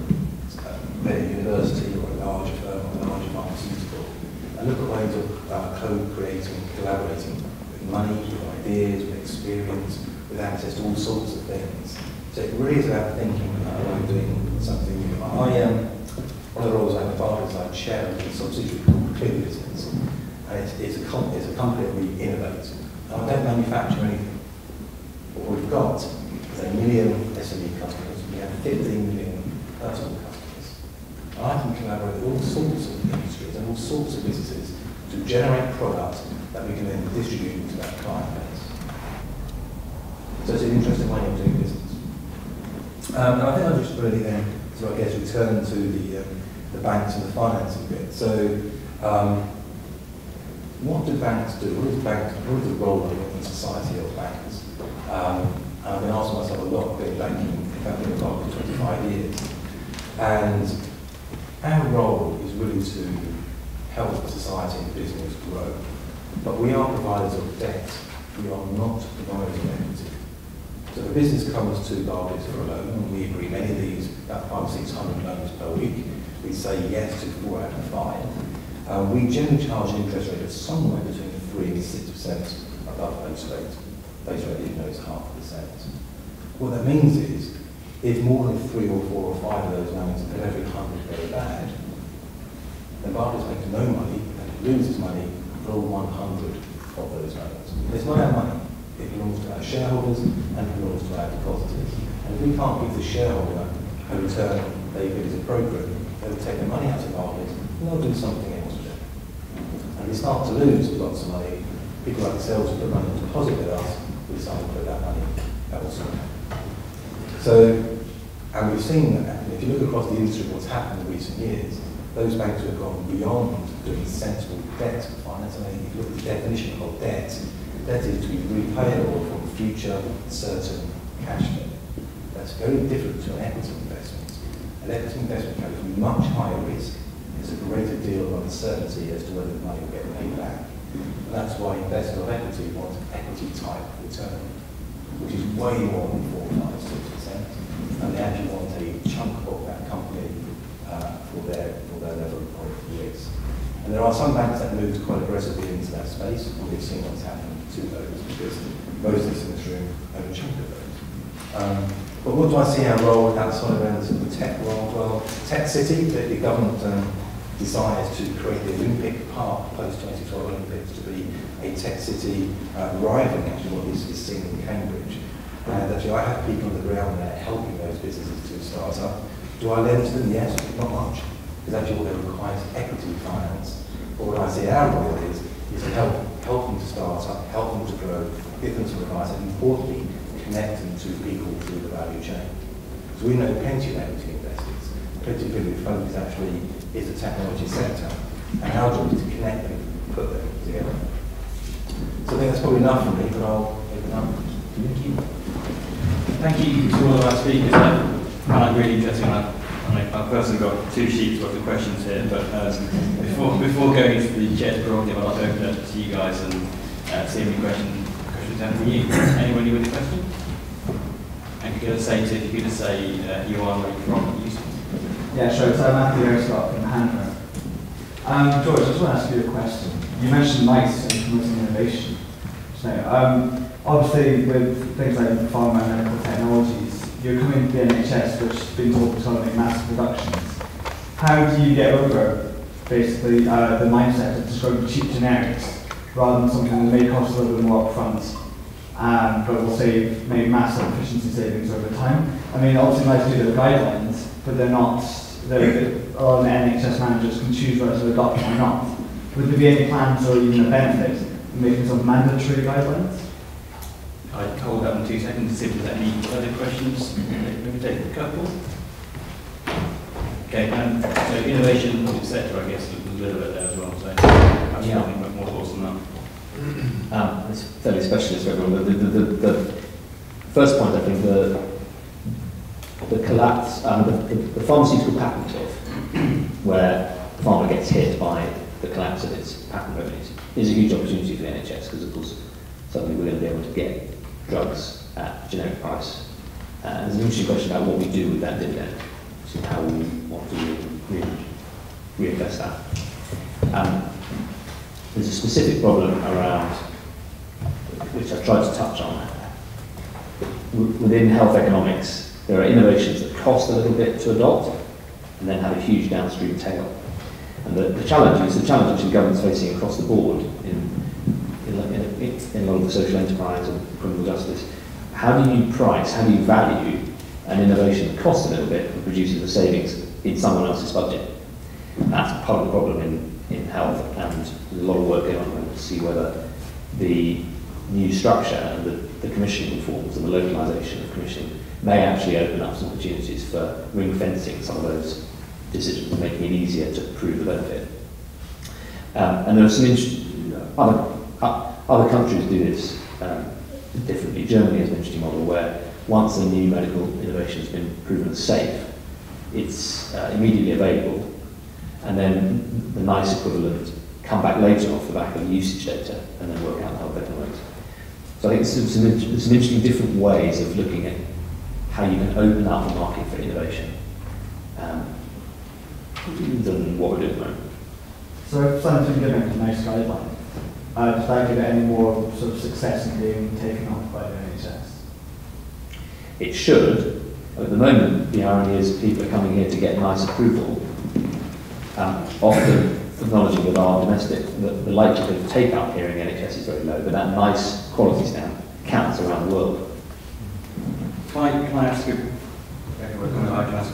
a university or a larger firm or a larger pharmaceutical, and look at ways of co-creating, collaborating with money, with ideas, with experience, with access to all sorts of things. So it really is about thinking about doing something new. One of the roles I have at Barclays, I chair of a subsidiary called Clear Business, and it's a company that we innovate. And I don't manufacture anything. What we've got is 1 million SME customers, we have 15 million personal customers. And I can collaborate with all sorts of industries and all sorts of businesses to generate products that we can then distribute to that client base. So it's an interesting way of doing business. And I think I'll just really then, so I guess, return to the banks and the financing bit. So what do banks do? What is the role in society of banks? And I've been asking myself a lot about banking, in fact, I've been involved for 25 years. And our role is really to help society and business grow. But we are providers of debt. We are not providers of equity. So the business comes to Barclays for a loan, and we agree many of these, about 500 or 600 loans per week. We say yes to 4 out of 5. We generally charge an interest rate of somewhere between 3 and 6% above base rate. Base rate, even though it's 0.5%. What that means is, if more than 3 or 4 or 5 of those loans at every 100 go bad, then Barclays makes no money and it loses money for all 100 of those loans. It's not our money. It belongs to our shareholders and it belongs to our depositors. And if we can't give the shareholder a return they feel is appropriate, they'll take their money out of Barclays and they'll do something else with it. And we start to lose lots of money. People like ourselves who put money on deposit with us, we decide to put that money elsewhere. So, and we've seen that, if you look across the industry, what's happened in recent years, those banks who have gone beyond doing sensible debt finance. I mean, if you look at the definition of debt, debt is to be repayable from future certain cash flow. That's very different to an equity investment. An equity investment carries much higher risk. There's a greater deal of uncertainty as to whether the money will get paid back. And that's why investors of equity want equity type return, which is way more than 4, 5, 6%. And they actually want a chunk of that company for their level of risk. And there are some banks that moved quite aggressively into that space, and we've seen what's happened to those, because most of us in this room own a chunk of those. But what do I see our role outside around the tech world? Well, Tech City, the government desires to create the Olympic Park post-2012 Olympics to be a tech city rivaling actually what is seen in Cambridge. And actually I have people on the ground there helping those businesses to start up. Do I lend to them? Yes, not much. Because actually what they require is equity finance. But what I see our role is to help them to start up, help them to grow, give them some advice, and importantly, connect them to people through the value chain. So we know plenty of equity investors, plenty of people who focus actually is the technology sector, and our job is to connect them, put them together. So I think that's probably enough for me, but I'll open up. Thank you. Thank you to all of our speakers. I find it really interesting. I've personally got 2 sheets worth of questions here, but before going to the chair's prerogative, I'd like to open it to you guys and see any questions down for you. Anybody with a question? And if you could just say who you are and where you're from. Yeah, sure. So Matthew Airscott from Hanmer. George, I just want to ask you a question. You mentioned NICE and promoting innovation. So, obviously, with things like pharma and medical technologies, you're coming to the NHS, which has been told to make massive reductions. How do you get over, basically, the mindset of describing cheap generics rather than something that may cost a little bit more upfront but will save maybe massive efficiency savings over time. I mean, obviously NICE do their guidelines, but they're not, all the NHS managers can choose whether to adopt them or not. Would there be any plans or even a benefit in making some mandatory guidelines? I'd hold that in 2 seconds to see if there's any other questions. Maybe take a couple. Okay, so innovation, etc. I guess a little bit there as well. So I'm having more thoughts on that. It's fairly specialist for everyone. The first point, I think, the collapse, the pharmaceutical patent cliff, where pharma gets hit by the collapse of its patent revenues, is a huge opportunity for the NHS, because of course suddenly we're going to be able to get drugs at generic price. There's an interesting question about what we do with that dividend, so how we want to reinvest that. There's a specific problem around, which I've tried to touch on. Within health economics, there are innovations that cost a little bit to adopt and then have a huge downstream tail. And the challenge is the challenge which government's facing across the board in a lot of the social enterprise and criminal justice. How do you price, how do you value an innovation that costs a little bit and produces a savings in someone else's budget? That's part of the problem in health, and there's a lot of work going on to see whether the new structure and the commissioning reforms and the localisation of commissioning may actually open up some opportunities for ring-fencing some of those decisions and making it easier to prove the benefit. And there are some other countries do this differently. Germany has an interesting model where once a new medical innovation has been proven safe, it's immediately available, and then the NICE equivalent come back later off the back of the usage data and then work out the health economics. So I think there's some interesting different ways of looking at how you can open up the market for innovation than what we're doing at the moment. So if something's been given a nice guideline, does that give it any more sort of success in being taken up by the NHS? It should. At the moment, the irony is people are coming here to get nice approval, often acknowledging that our domestic, the likelihood of take-up here in the NHS is very low, but that nice quality stamp counts around the world. Can I ask a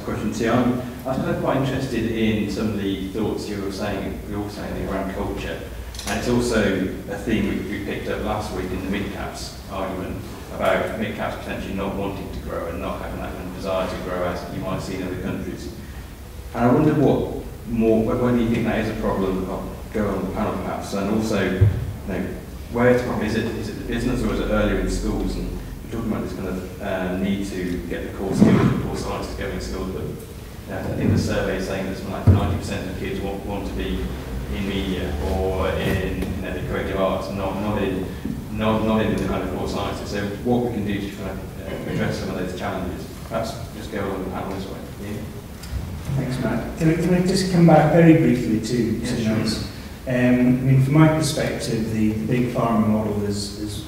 question too? I was kind of quite interested in some of the thoughts you were saying around culture. And it's also a theme we picked up last week in the mid-caps argument about mid-caps potentially not wanting to grow and not having that kind of desire to grow as you might see in other countries. And I wonder whether you think that is a problem. I'll go on the panel perhaps, and also, where it's from. Is it the business or is it earlier in schools? And we're talking about this kind of need to get the core skills, the core sciences going in schools, but I think the survey is saying that something like 90% of kids want to be in media or in the creative arts, not in the kind of core sciences. So what we can do to kind of address some of those challenges, perhaps just go on the panel this way. Yeah. Thanks, Matt. Can I just come back very briefly to NICE? I mean, from my perspective, the big pharma model is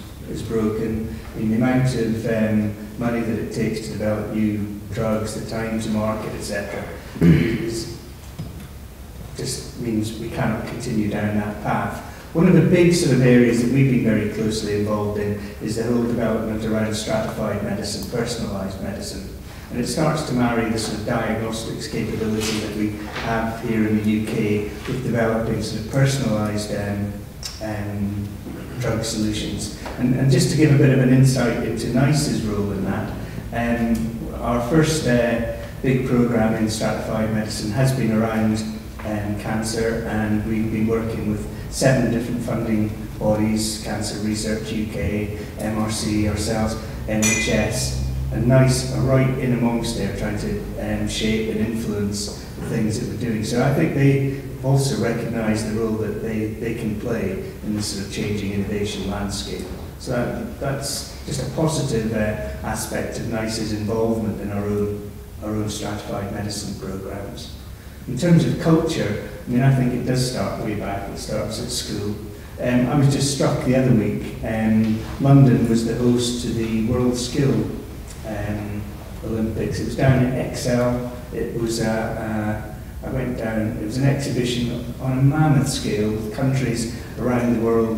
broken. I mean, the amount of money that it takes to develop new drugs, the time to market, etc., just means we cannot continue down that path. One of the big sort of areas that we've been very closely involved in is the whole development around stratified medicine, personalised medicine. And it starts to marry the sort of diagnostics capability that we have here in the UK with developing sort of personalised drug solutions. And just to give a bit of an insight into NICE's role in that, our first big programme in stratified medicine has been around cancer, and we've been working with 7 different funding bodies: Cancer Research UK, MRC, ourselves, NHS, and NICE are right in amongst there trying to shape and influence the things that we're doing. So I think they also recognise the role that they can play in this sort of changing innovation landscape. So that's just a positive aspect of NICE's involvement in our own stratified medicine programmes. In terms of culture, I mean, I think it does start way back. It starts at school. I was just struck the other week. London was the host to the World Skill Olympics. It was down at Excel. It was a I went down, it was an exhibition on a mammoth scale with countries around the world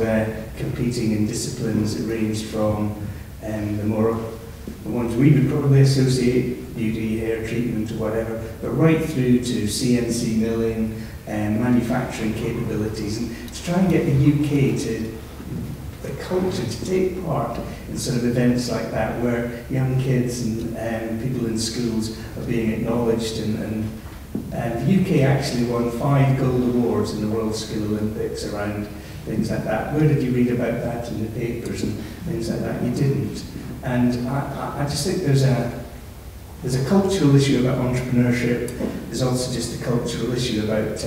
competing in disciplines that ranged from the ones we would probably associate, beauty, hair treatment or whatever, but right through to CNC milling and manufacturing capabilities, and to try and get the UK to, the culture to take part in sort of events like that where young kids and people in schools are being acknowledged, and the UK actually won 5 gold awards in the World Skill Olympics around things like that. Where did you read about that in the papers and things like that? You didn't. And I just think there's a cultural issue about entrepreneurship. There's also just a cultural issue about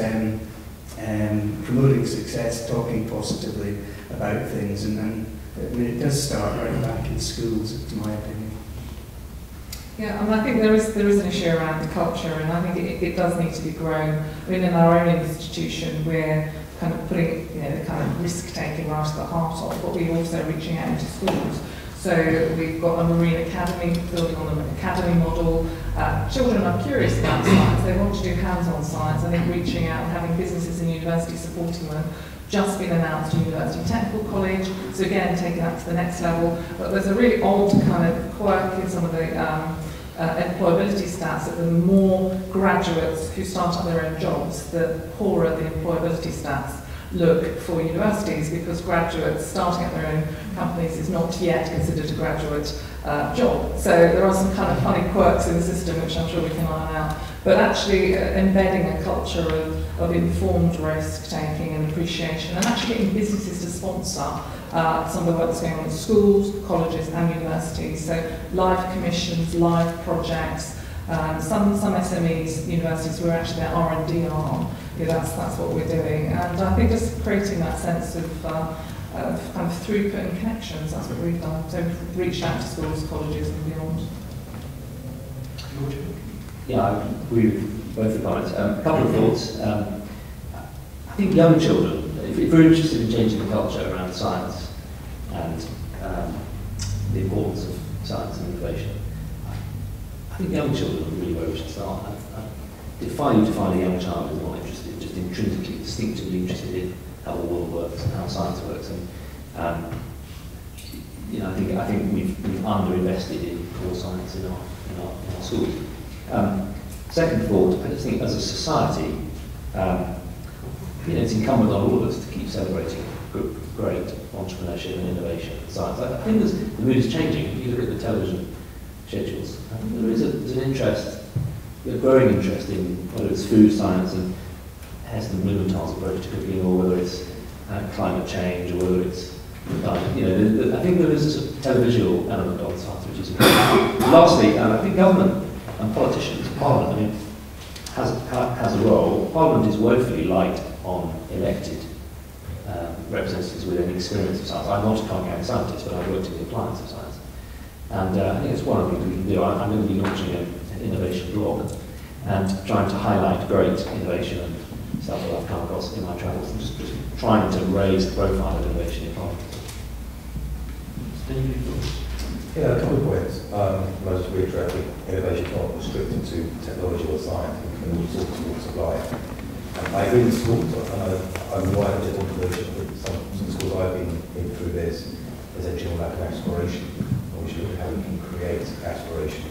promoting success, talking positively about things, and I mean, it does start right back in schools, in my opinion. Yeah, and I think there is an issue around the culture, and I think it does need to be grown. I mean, in our own institution, we're kind of putting the kind of risk-taking right at the heart of, but we're also reaching out into schools. So we've got a marine academy, building on an academy model. Children are curious about science, they want to do hands-on science. I think reaching out and having businesses in university supporting them. Just been announced University Technical College, so again taking that to the next level. But there's a really odd kind of quirk in some of the employability stats that the more graduates who start up their own jobs, the poorer the employability stats look for universities, because graduates starting up their own companies is not yet considered a graduate job. So there are some kind of funny quirks in the system which I'm sure we can iron out. But actually embedding a culture of informed risk-taking and appreciation, and actually getting businesses to sponsor some of the work that's going on in schools, colleges and universities. So live commissions, live projects, some SMEs, universities who are actually their R&D arm. That's what we're doing. And I think just creating that sense of kind of throughput and connections, that's what we've done. So we've reached out to schools, colleges and beyond. Yeah, I agree with both the comments. A couple of thoughts. I think young children, if we're interested in changing the culture around science and the importance of science and innovation, I think young children are really where we should start. I defy you to find a young child who's not interested, just intrinsically, distinctively interested in how the world works and how science works. And I think we've underinvested in core science in our schools. Second thought, I just think as a society, it's incumbent on all of us to keep celebrating great entrepreneurship and innovation and science. I think the mood is changing. If you look at the television schedules, I think there's an interest, a growing interest in whether it's food science and Heston Blumenthal's approach to cooking, or whether it's climate change, or whether it's I think there is a televisual element of science which is important. Lastly, I think government and politicians, Parliament, has a role. Parliament is woefully light on elected representatives with any experience of science. I'm not a county scientist, but I've worked in the appliance of science. And I think it's one of the things we can do. I'm going to be launching an innovation blog and trying to highlight great innovation and stuff that I've come across in my travels, and just trying to raise the profile of innovation in Parliament. Yeah, a couple of points. I'll just reiterate that innovation is not restricted to technology or science, it can all sorts of walks of life. I agree with schools, I'm right to entrepreneurship, but some schools I've been in through this, there's a general lack of exploration. We should look at how we can create aspiration.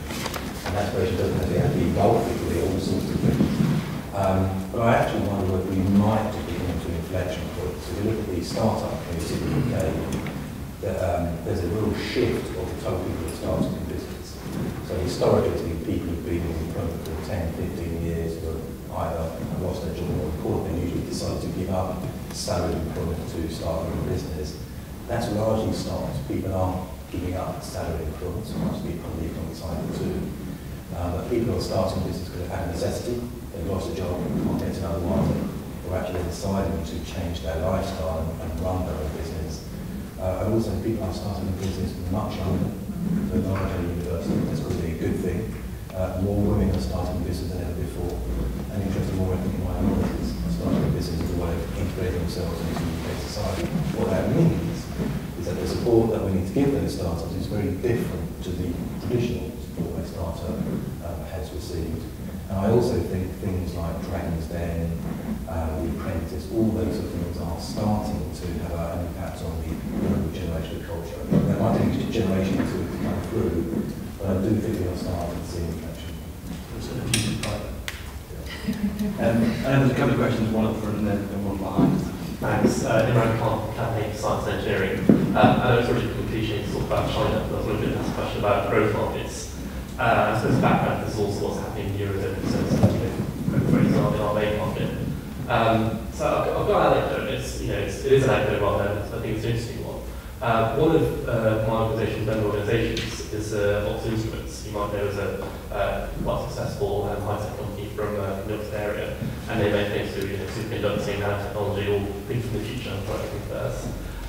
And aspiration doesn't necessarily have to be bulky, it could be all sorts of things. But I actually wonder whether we might be coming to an inflection point. So if you look at the startup community in the UK, there's a real shift of the total people that started in business. So historically, people who've been in employment for 10, 15 years were either lost their job or caught, they usually decided to give up salaried employment to start their own business. That's largely stopped. People aren't giving up salary employment, so much people on the economic side too. But people are starting business because they've had necessity, they've lost a job, can't get another one, or actually deciding to change their lifestyle and run their own business. And also people are starting a business much younger, so larger university. That's going to be a good thing. More women are starting business than ever before, and interesting more ethnic minorities are starting a business as a way of integrating themselves into UK society. What that means is that the support that we need to give those startups is very different to the traditional support a startup has received. And I also think things like Dragon's Den, The Apprentice, all those sort of things are starting to have an impact on the younger generation of culture. There might take a generation to come through, but I do think we'll start to see inflection. There's a couple of questions, one up front and then one behind. Thanks. Imran Khan, Campaign for Science and Engineering. I know it's already a cliche to talk about China, but I was going to ask a question about growth markets. I suppose the background is also what's happening in Eurozone, so growth rates are in our main market. So I've got an anecdote. It is an anecdote rather than, I think it's an interesting one. One of my organisation's member organisations is Oxford Instruments. You might know as a quite successful high-tech company from the Oxford area, and they make things through superconducting, nanotechnology, all things from the future, and products first.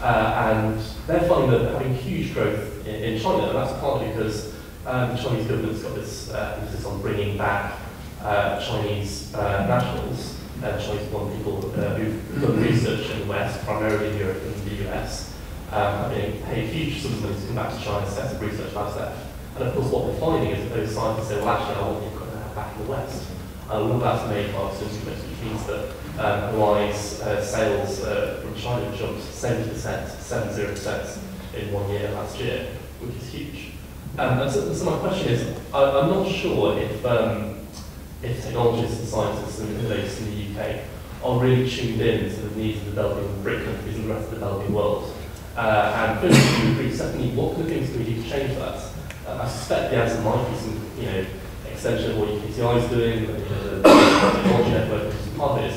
And they're finding that they're having huge growth in China, and that's partly because the Chinese government's got this emphasis on bringing back Chinese nationals, Chinese-born people who've done research in the West, primarily in Europe and the US, have been paid huge sums of money to come back to China, set up research labs there. And of course, what they're finding is that those scientists say, well, actually, I want the equipment back in the West. And all of that's made by Oxford Instruments, which means that Hawaii's sales from China jumped 70% in 1 year last year, which is huge. And so my question is, I'm not sure if technologists and scientists and innovators in the UK are really tuned in to the needs of the developing BRIC countries and the rest of the developing world. And firstly, do you agree? Secondly, what kind of things can we do to change that? I suspect the answer might be some, extension of what UKTI is doing, the technology network, which is part of it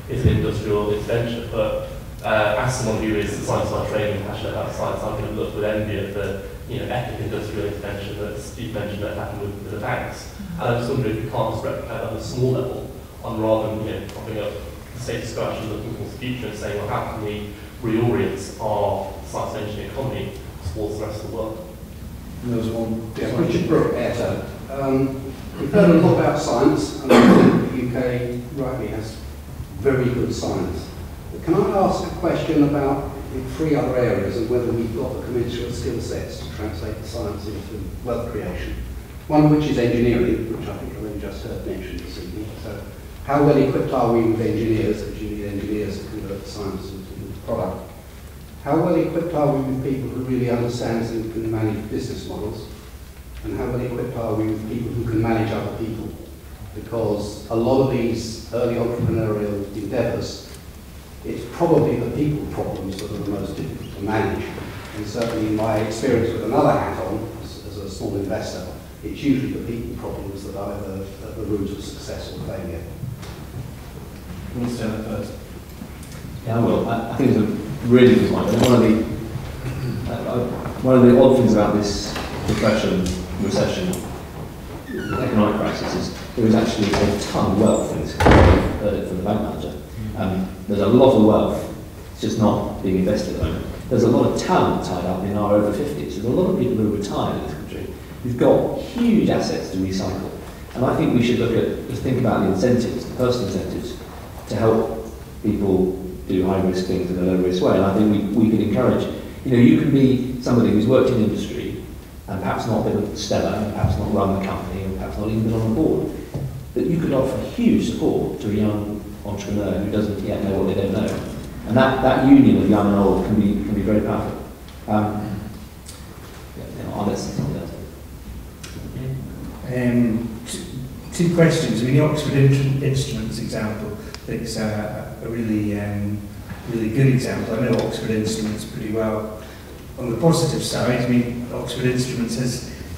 is an industrial intervention. But as someone who is a science by training and passionate about science, I'm going to look with envy at the epic industrial intervention that Steve mentioned that happened with the banks. And I just wonder if we can't just replicate that on a small level, rather than propping up the status quo, actually looking towards the future and saying, well, how can we reorient our science and engineering economy towards the rest of the world? There's one. Yeah, Richard Brooke, Ayrton. We've heard a lot about science, and I think the UK rightly has very good science. But can I ask a question about in 3 other areas and whether we've got the commensurate skill sets to translate the science into wealth creation? One of which is engineering, which I think I only just heard mentioned this evening. So how well equipped are we with engineers, because you need engineers to convert science into product? How well equipped are we with people who really understand and can manage business models? And how well equipped are we with people who can manage other people? Because a lot of these early entrepreneurial endeavours, it's probably the people problems that are the most difficult to manage. And certainly in my experience with another hat on, as a small investor, it's usually the people problems that are either at the root of success or failure. Who wants to turn that first? Yeah, well, I think it's a really good one. One of the odd things about this depression, recession, economic crisis is there is actually a ton of wealth in this country. I've heard it from the bank manager. There's a lot of wealth, it's just not being invested at the moment. There's a lot of talent tied up in our over 50s. There's a lot of people who are retired in this country who've got huge assets to recycle. And I think we should just think about the incentives, the personal incentives, to help people do high-risk things in a low-risk way. And I think we can encourage, you can be somebody who's worked in industry and perhaps not been stellar, and perhaps not run the company, and perhaps not even been on the board. But you could offer huge support to a young entrepreneur who doesn't yet know what they don't know. And that union of young and old can be very powerful. I'll let something else. Two questions. The Oxford Instruments example is a really good example. I know Oxford Instruments pretty well. On the positive side, Oxford Instruments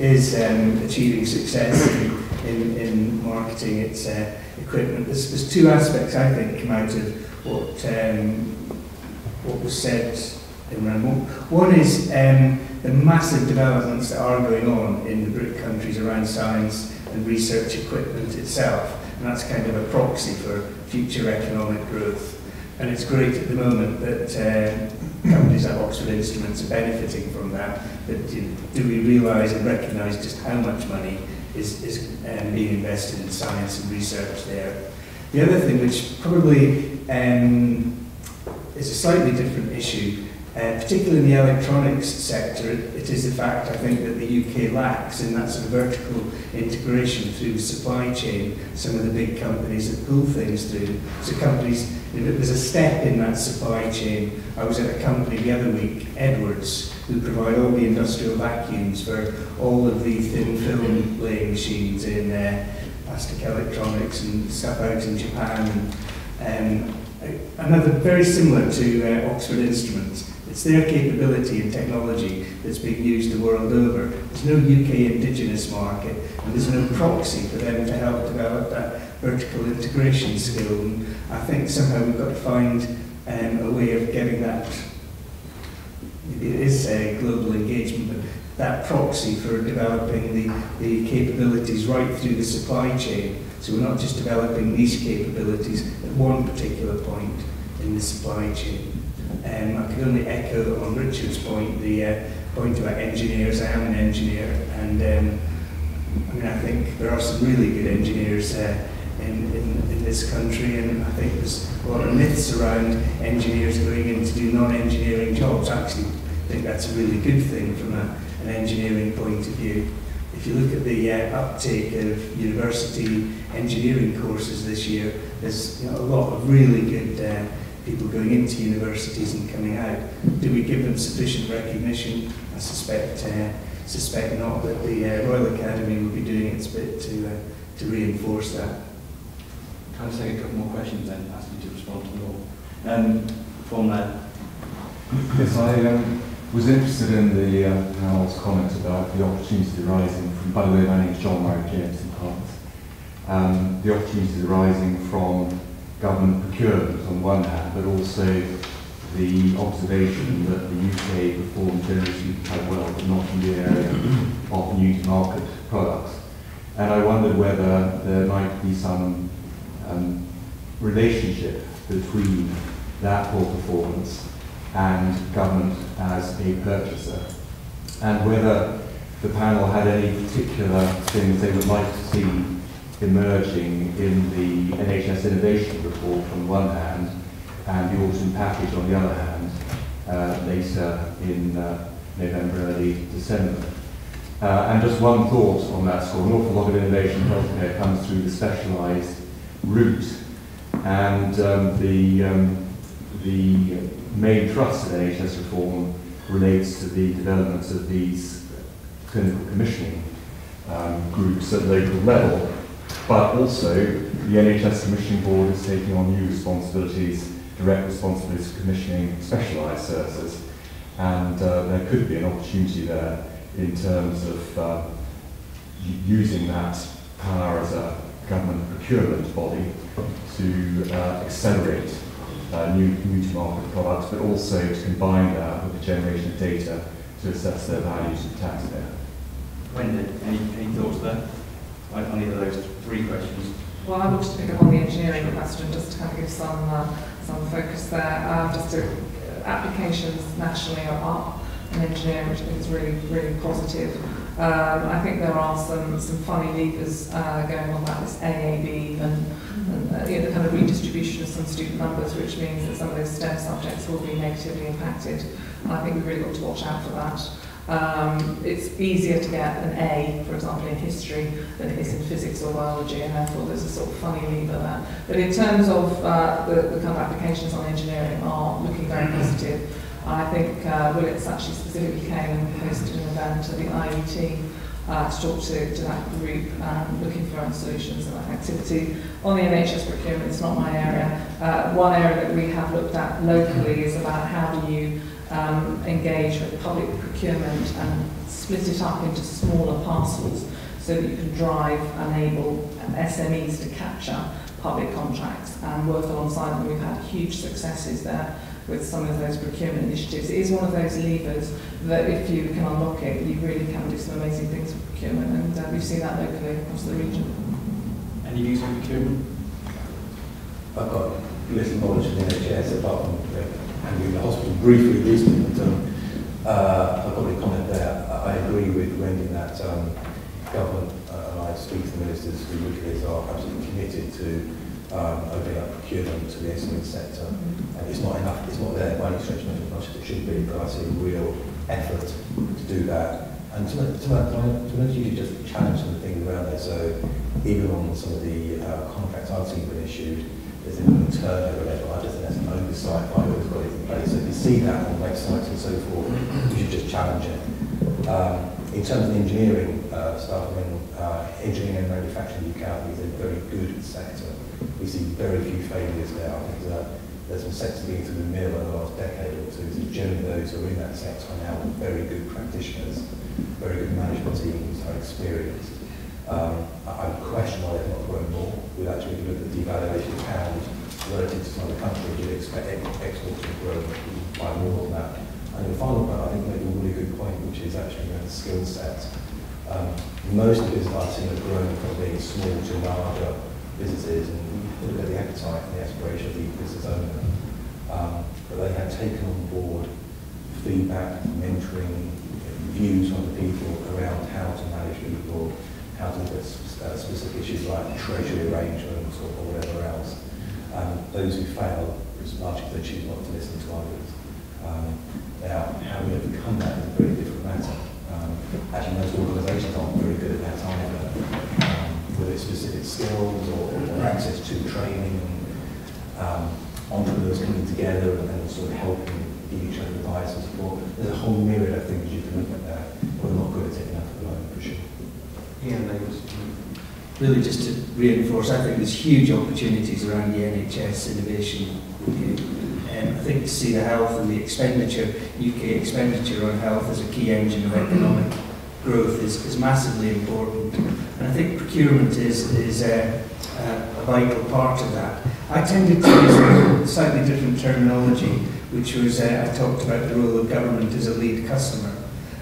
is achieving success in marketing its equipment. There's 2 aspects I think come out of what was said in round 1. One is the massive developments that are going on in the BRIC countries around science and research equipment itself, and that's kind of a proxy for future economic growth. And it's great at the moment that companies like Oxford Instruments are benefiting from that. But do we realise and recognise just how much money is being invested in science and research there? The other thing, which probably is a slightly different issue, particularly in the electronics sector, it is a fact I think that the UK lacks in that sort of vertical integration through the supply chain. Some of the big companies that pull things through. So companies, there's a step in that supply chain. I was at a company the other week, Edwards, who provide all the industrial vacuums for all of the thin film laying machines in plastic electronics and stuff out in Japan. Another very similar to Oxford Instruments. It's their capability and technology that's being used the world over. There's no UK indigenous market, and there's no proxy for them to help develop that vertical integration skill. And I think somehow we've got to find a way of getting that. It is a global engagement, but that proxy for developing the capabilities right through the supply chain. So we're not just developing niche capabilities at one particular point in the supply chain. I can only echo on Richard's point, the point about engineers. I am an engineer, and I mean, I think there are some really good engineers in this country, and I think there's a lot of myths around engineers going in to do non-engineering jobs. Actually, I think that's a really good thing from an engineering point of view. If you look at the uptake of university engineering courses this year, there's a lot of really good people going into universities and coming out. Do we give them sufficient recognition? I suspect not, that the Royal Academy will be doing its bit to reinforce that. Can I just take a couple more questions then, ask you to respond to them all? From that. Yes, I was interested in the panel's comment about the opportunities arising from, by the way, my name is John Murray, James and Partners, the opportunities arising from government procurement on one hand, but also the observation that the UK performed generally quite well, but not in the area of new to market products. And I wondered whether there might be some relationship between that poor performance and government as a purchaser, and whether the panel had any particular things they would like to see emerging in the NHS Innovation Report on one hand, and the autumn package on the other hand, later in November, early December. And just one thought on that score: an awful lot of innovation in healthcare comes through the specialised route, and the main thrust of NHS reform relates to the development of these clinical commissioning groups at local level, but also the NHS Commissioning Board is taking on new responsibilities, direct responsibilities for commissioning specialised services, and there could be an opportunity there in terms of using that power as a government procurement body to accelerate new to-market products, but also to combine that with the generation of data to assess their values to the taxpayer. Wendy, any thoughts there on either of those three questions? Well, I wanted to pick up on the engineering question just to kind of give some focus there. Applications nationally are up in engineering, which I think is really, really positive. I think there are some funny levers going on about this AAB and the kind of redistribution of some student numbers, which means that some of those STEM subjects will be negatively impacted. And I think we've really got to watch out for that. It's easier to get an A, for example, in history than it is in physics or biology, and therefore there's a sort of funny lever there. But in terms of the kind of applications on engineering are looking very positive. I think Willits actually specifically came and hosted an event at the IET to talk to that group looking for solutions and that activity. On the NHS procurement, it's not my area. One area that we have looked at locally is about how do you engage with public procurement and split it up into smaller parcels so that you can drive, enable SMEs to capture public contracts and work alongside them. We've had huge successes there with some of those procurement initiatives. It is one of those levers that if you can unlock it, you really can do some amazing things with procurement, and we've seen that locally across the region. Any views on procurement? I've got little knowledge of the NHS apart from handling the hospital briefly recently, but I've got a comment there. I agree with Wendy that government, and I speak to the ministers who look at this, are absolutely committed to opening up procurement to the SME sector. And it's not enough, it's not there by any stretch as much as it should be, but I see real effort to do that. And to usually just challenge some of the things around there. So even on some of the contracts I've seen been issued, there's a turnover level. I just think that's an oversight by who's got it in place. So if you see that on websites and so forth, you should just challenge it. In terms of the engineering stuff, I mean, engineering and manufacturing in the UK is a very good sector. We see very few failures there. I think there's some sectors being through the mill over the last decade or two. So generally those who are in that sector are now very good practitioners, very good management teams, are experienced. I question why they've not grown more. We'd actually look at the devaluation of pounds relative to some other countries. You'd expect exports to grow by more than that. And the final point, I think, made a really good point, which is actually around the skill set. Most of the businesses I've seen have grown from being small to larger businesses, and you look at the appetite and the aspiration of the business owner. But they have taken on board feedback, mentoring, views from the people around how to manage people, how to look at specific issues like treasury arrangements or whatever else. Those who fail, as much as they choose not to listen to others. Now, how we overcome that is a very different matter. Actually, most organisations aren't very good at that either. Whether it's specific skills or access to training, entrepreneurs coming together and sort of helping give each other advice and support. There's a whole myriad of things you can look at there. We're not good at it enough at the moment, for sure. Yeah, really just to reinforce, I think there's huge opportunities around the NHS innovation. I think to see the health and the expenditure, UK expenditure on health as a key engine of economic growth is massively important. And I think procurement is a vital part of that. I tended to use a slightly different terminology, which was, I talked about the role of government as a lead customer.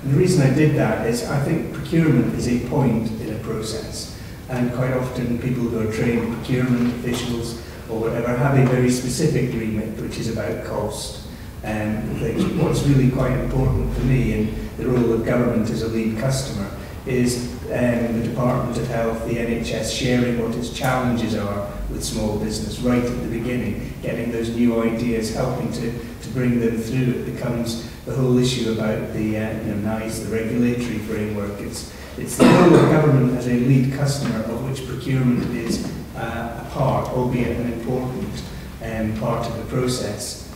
And the reason I did that is I think procurement is a point in a process. And quite often people who are trained procurement officials or whatever have a very specific remit, which is about cost. What's really quite important for me in the role of government as a lead customer is the Department of Health, the NHS, sharing what its challenges are with small business right at the beginning, getting those new ideas, helping to bring them through. It becomes the whole issue about the NICE, the regulatory framework. It's the role of government as a lead customer, of which procurement is a part, albeit an important part of the process.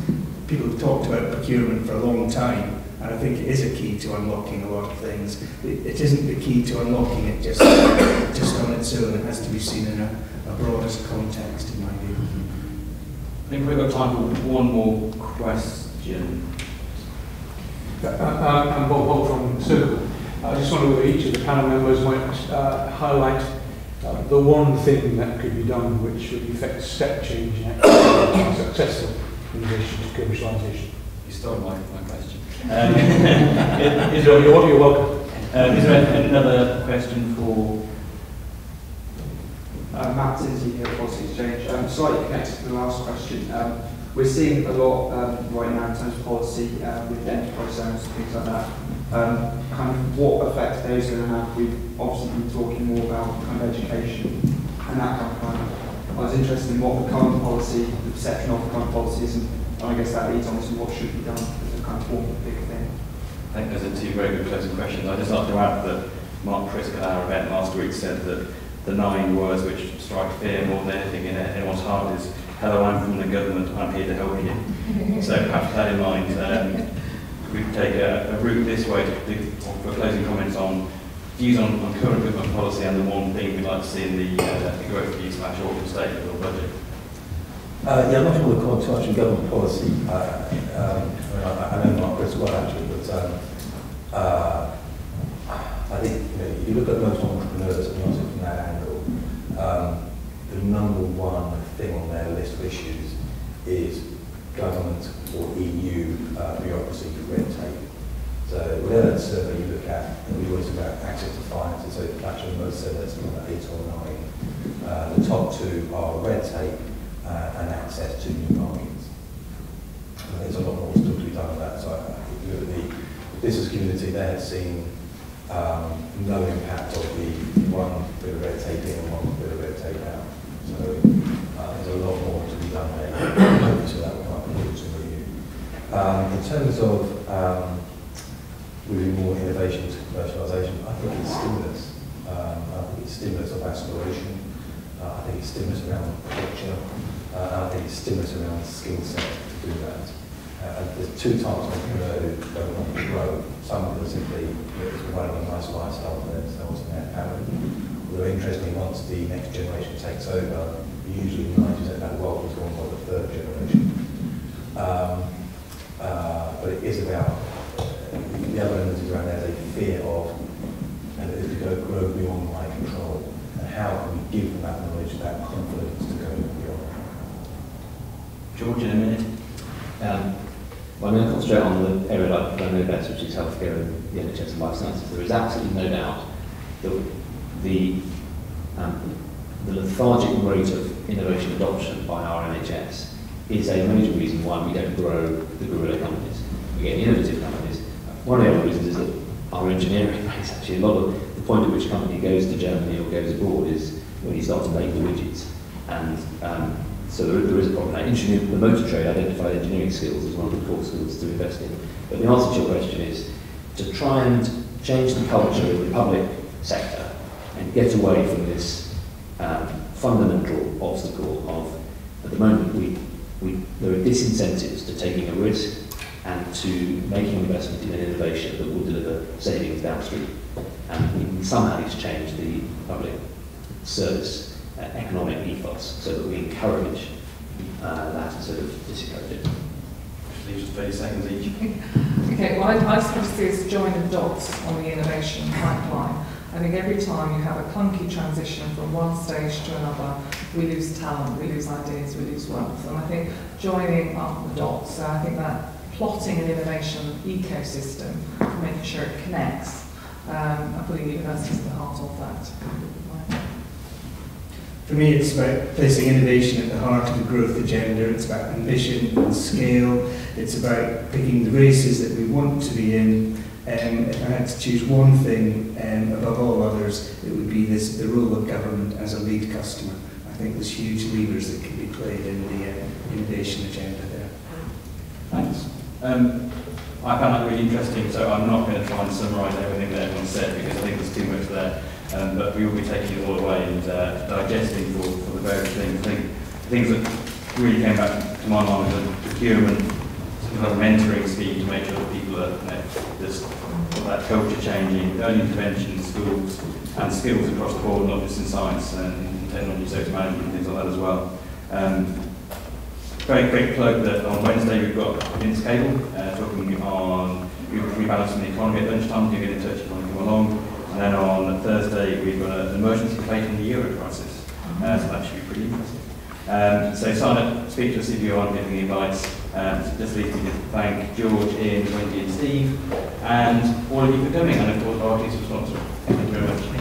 People have talked about procurement for a long time, and I think it is a key to unlocking a lot of things. It isn't the key to unlocking it just on its own. It has to be seen in a broader context, in my view. I think we've got time for one more question. I'm Bob from Circle. I just wonder whether each of the panel members might highlight the one thing that could be done which would effect step change in activity successful in relation to commercialisation. You stole my question. You're welcome. Is there another question for? Matt Tinsley here at Policy Exchange. Slightly connected to the last question. We're seeing a lot right now in terms of policy with enterprise zones and things like that. Kind of what effect those are going to have. We've obviously been talking more about kind of education and that kind of thing. I was interested in what the current policy, the perception of the current policy is, and I guess that leads on to what should be done as a kind of one big thing. I think those are two very good closing questions. I'd just like to add that Mark Prisk at our event last week said that the 9 words which strike fear more than anything in anyone's heart is, hello, I'm from the government, I'm here to help you. So perhaps that in mind, we could take a route this way for closing comments on views on current government policy and the one thing we'd like to see in the growth view / autumn statement or budget. Yeah, I'm not sure we'll comment too much on government policy. I know Mark Prisk well actually, but I think if you look at most entrepreneurs and also from that angle, the number one thing on their list of issues is government or EU bureaucracy, red tape. So whatever survey you look at, and we always talk about access to finance, so actually most said that's about 8 or 9. The top 2 are red tape and access to new markets. And there's a lot more still to be done on that. So if you look at the business community, they have seen no impact of the one bit of red tape in and one bit of red tape out. So There's a lot more to be done there, so that might be good to review. In terms of moving more innovation to commercialisation, I think it's stimulus. I think it's stimulus of aspiration. I think it's stimulus around culture. I think it's stimulus around skill set to do that. There's two types of entrepreneur who don't want to grow. Some of them simply just running a nice lifestyle for themselves and their family. Although interestingly, once the next generation takes over, usually 90% of that wealth is gone by the third generation. But it is about, the other element is around there's a fear of, and it is to grow beyond my control. And how can we give them that knowledge, that confidence to go beyond? George, in a minute. Well, I'm going to concentrate on the area that I know best, which is healthcare and the NHS and life sciences. There is absolutely no doubt that the lethargic rate of innovation adoption by our NHS is a major reason why we don't grow the guerrilla companies. We get innovative companies. One of the other reasons is that our engineering base, actually, a lot of the point at which a company goes to Germany or goes abroad is when you start to make the widgets. And so there is a problem. The motor trade identified engineering skills as one of the core skills to invest in. But the answer to your question is to try and change the culture in the public sector and get away from this fundamental obstacle of, at the moment, there are disincentives to taking a risk and to making investment in an innovation that will deliver savings downstream. And we somehow need to change the public service economic ethos so that we encourage that instead of discourage it. Just leaves us 30 seconds each. Okay, well, I sort of see us join the dots on the innovation pipeline. I think every time you have a clunky transition from one stage to another, we lose talent, we lose ideas, we lose wealth. And I think joining up the dots, so I think that plotting an innovation ecosystem, making sure it connects, and putting universities at the heart of that. For me, it's about placing innovation at the heart of the growth agenda. It's about ambition and scale. It's about picking the races that we want to be in. If I had to choose one thing above all others, it would be the role of government as a lead customer. I think there's huge levers that can be played in the innovation agenda there. Thanks. I found that really interesting, so I'm not going to try and summarise everything that everyone said because I think there's too much there. But we will be taking it all away and digesting for the various things. I think things that really came back to my mind was the procurement, sort of a mentoring scheme to make sure that people are just that culture changing, early intervention, schools, and skills across the board, not just in science and technology, social management, and things like that as well. Very quick plug that on Wednesday we've got Vince Cable talking on rebalancing the economy at lunchtime. You get in touch if you want to come along. And then on Thursday we've got an emergency plate in the euro crisis. So that should be pretty interesting. So sign up, speak to us if you aren't getting invites. Just leave me to thank George, Ian, Wendy and Steve, and all of you for coming, and of course our artists are sponsoring. Thank you very much.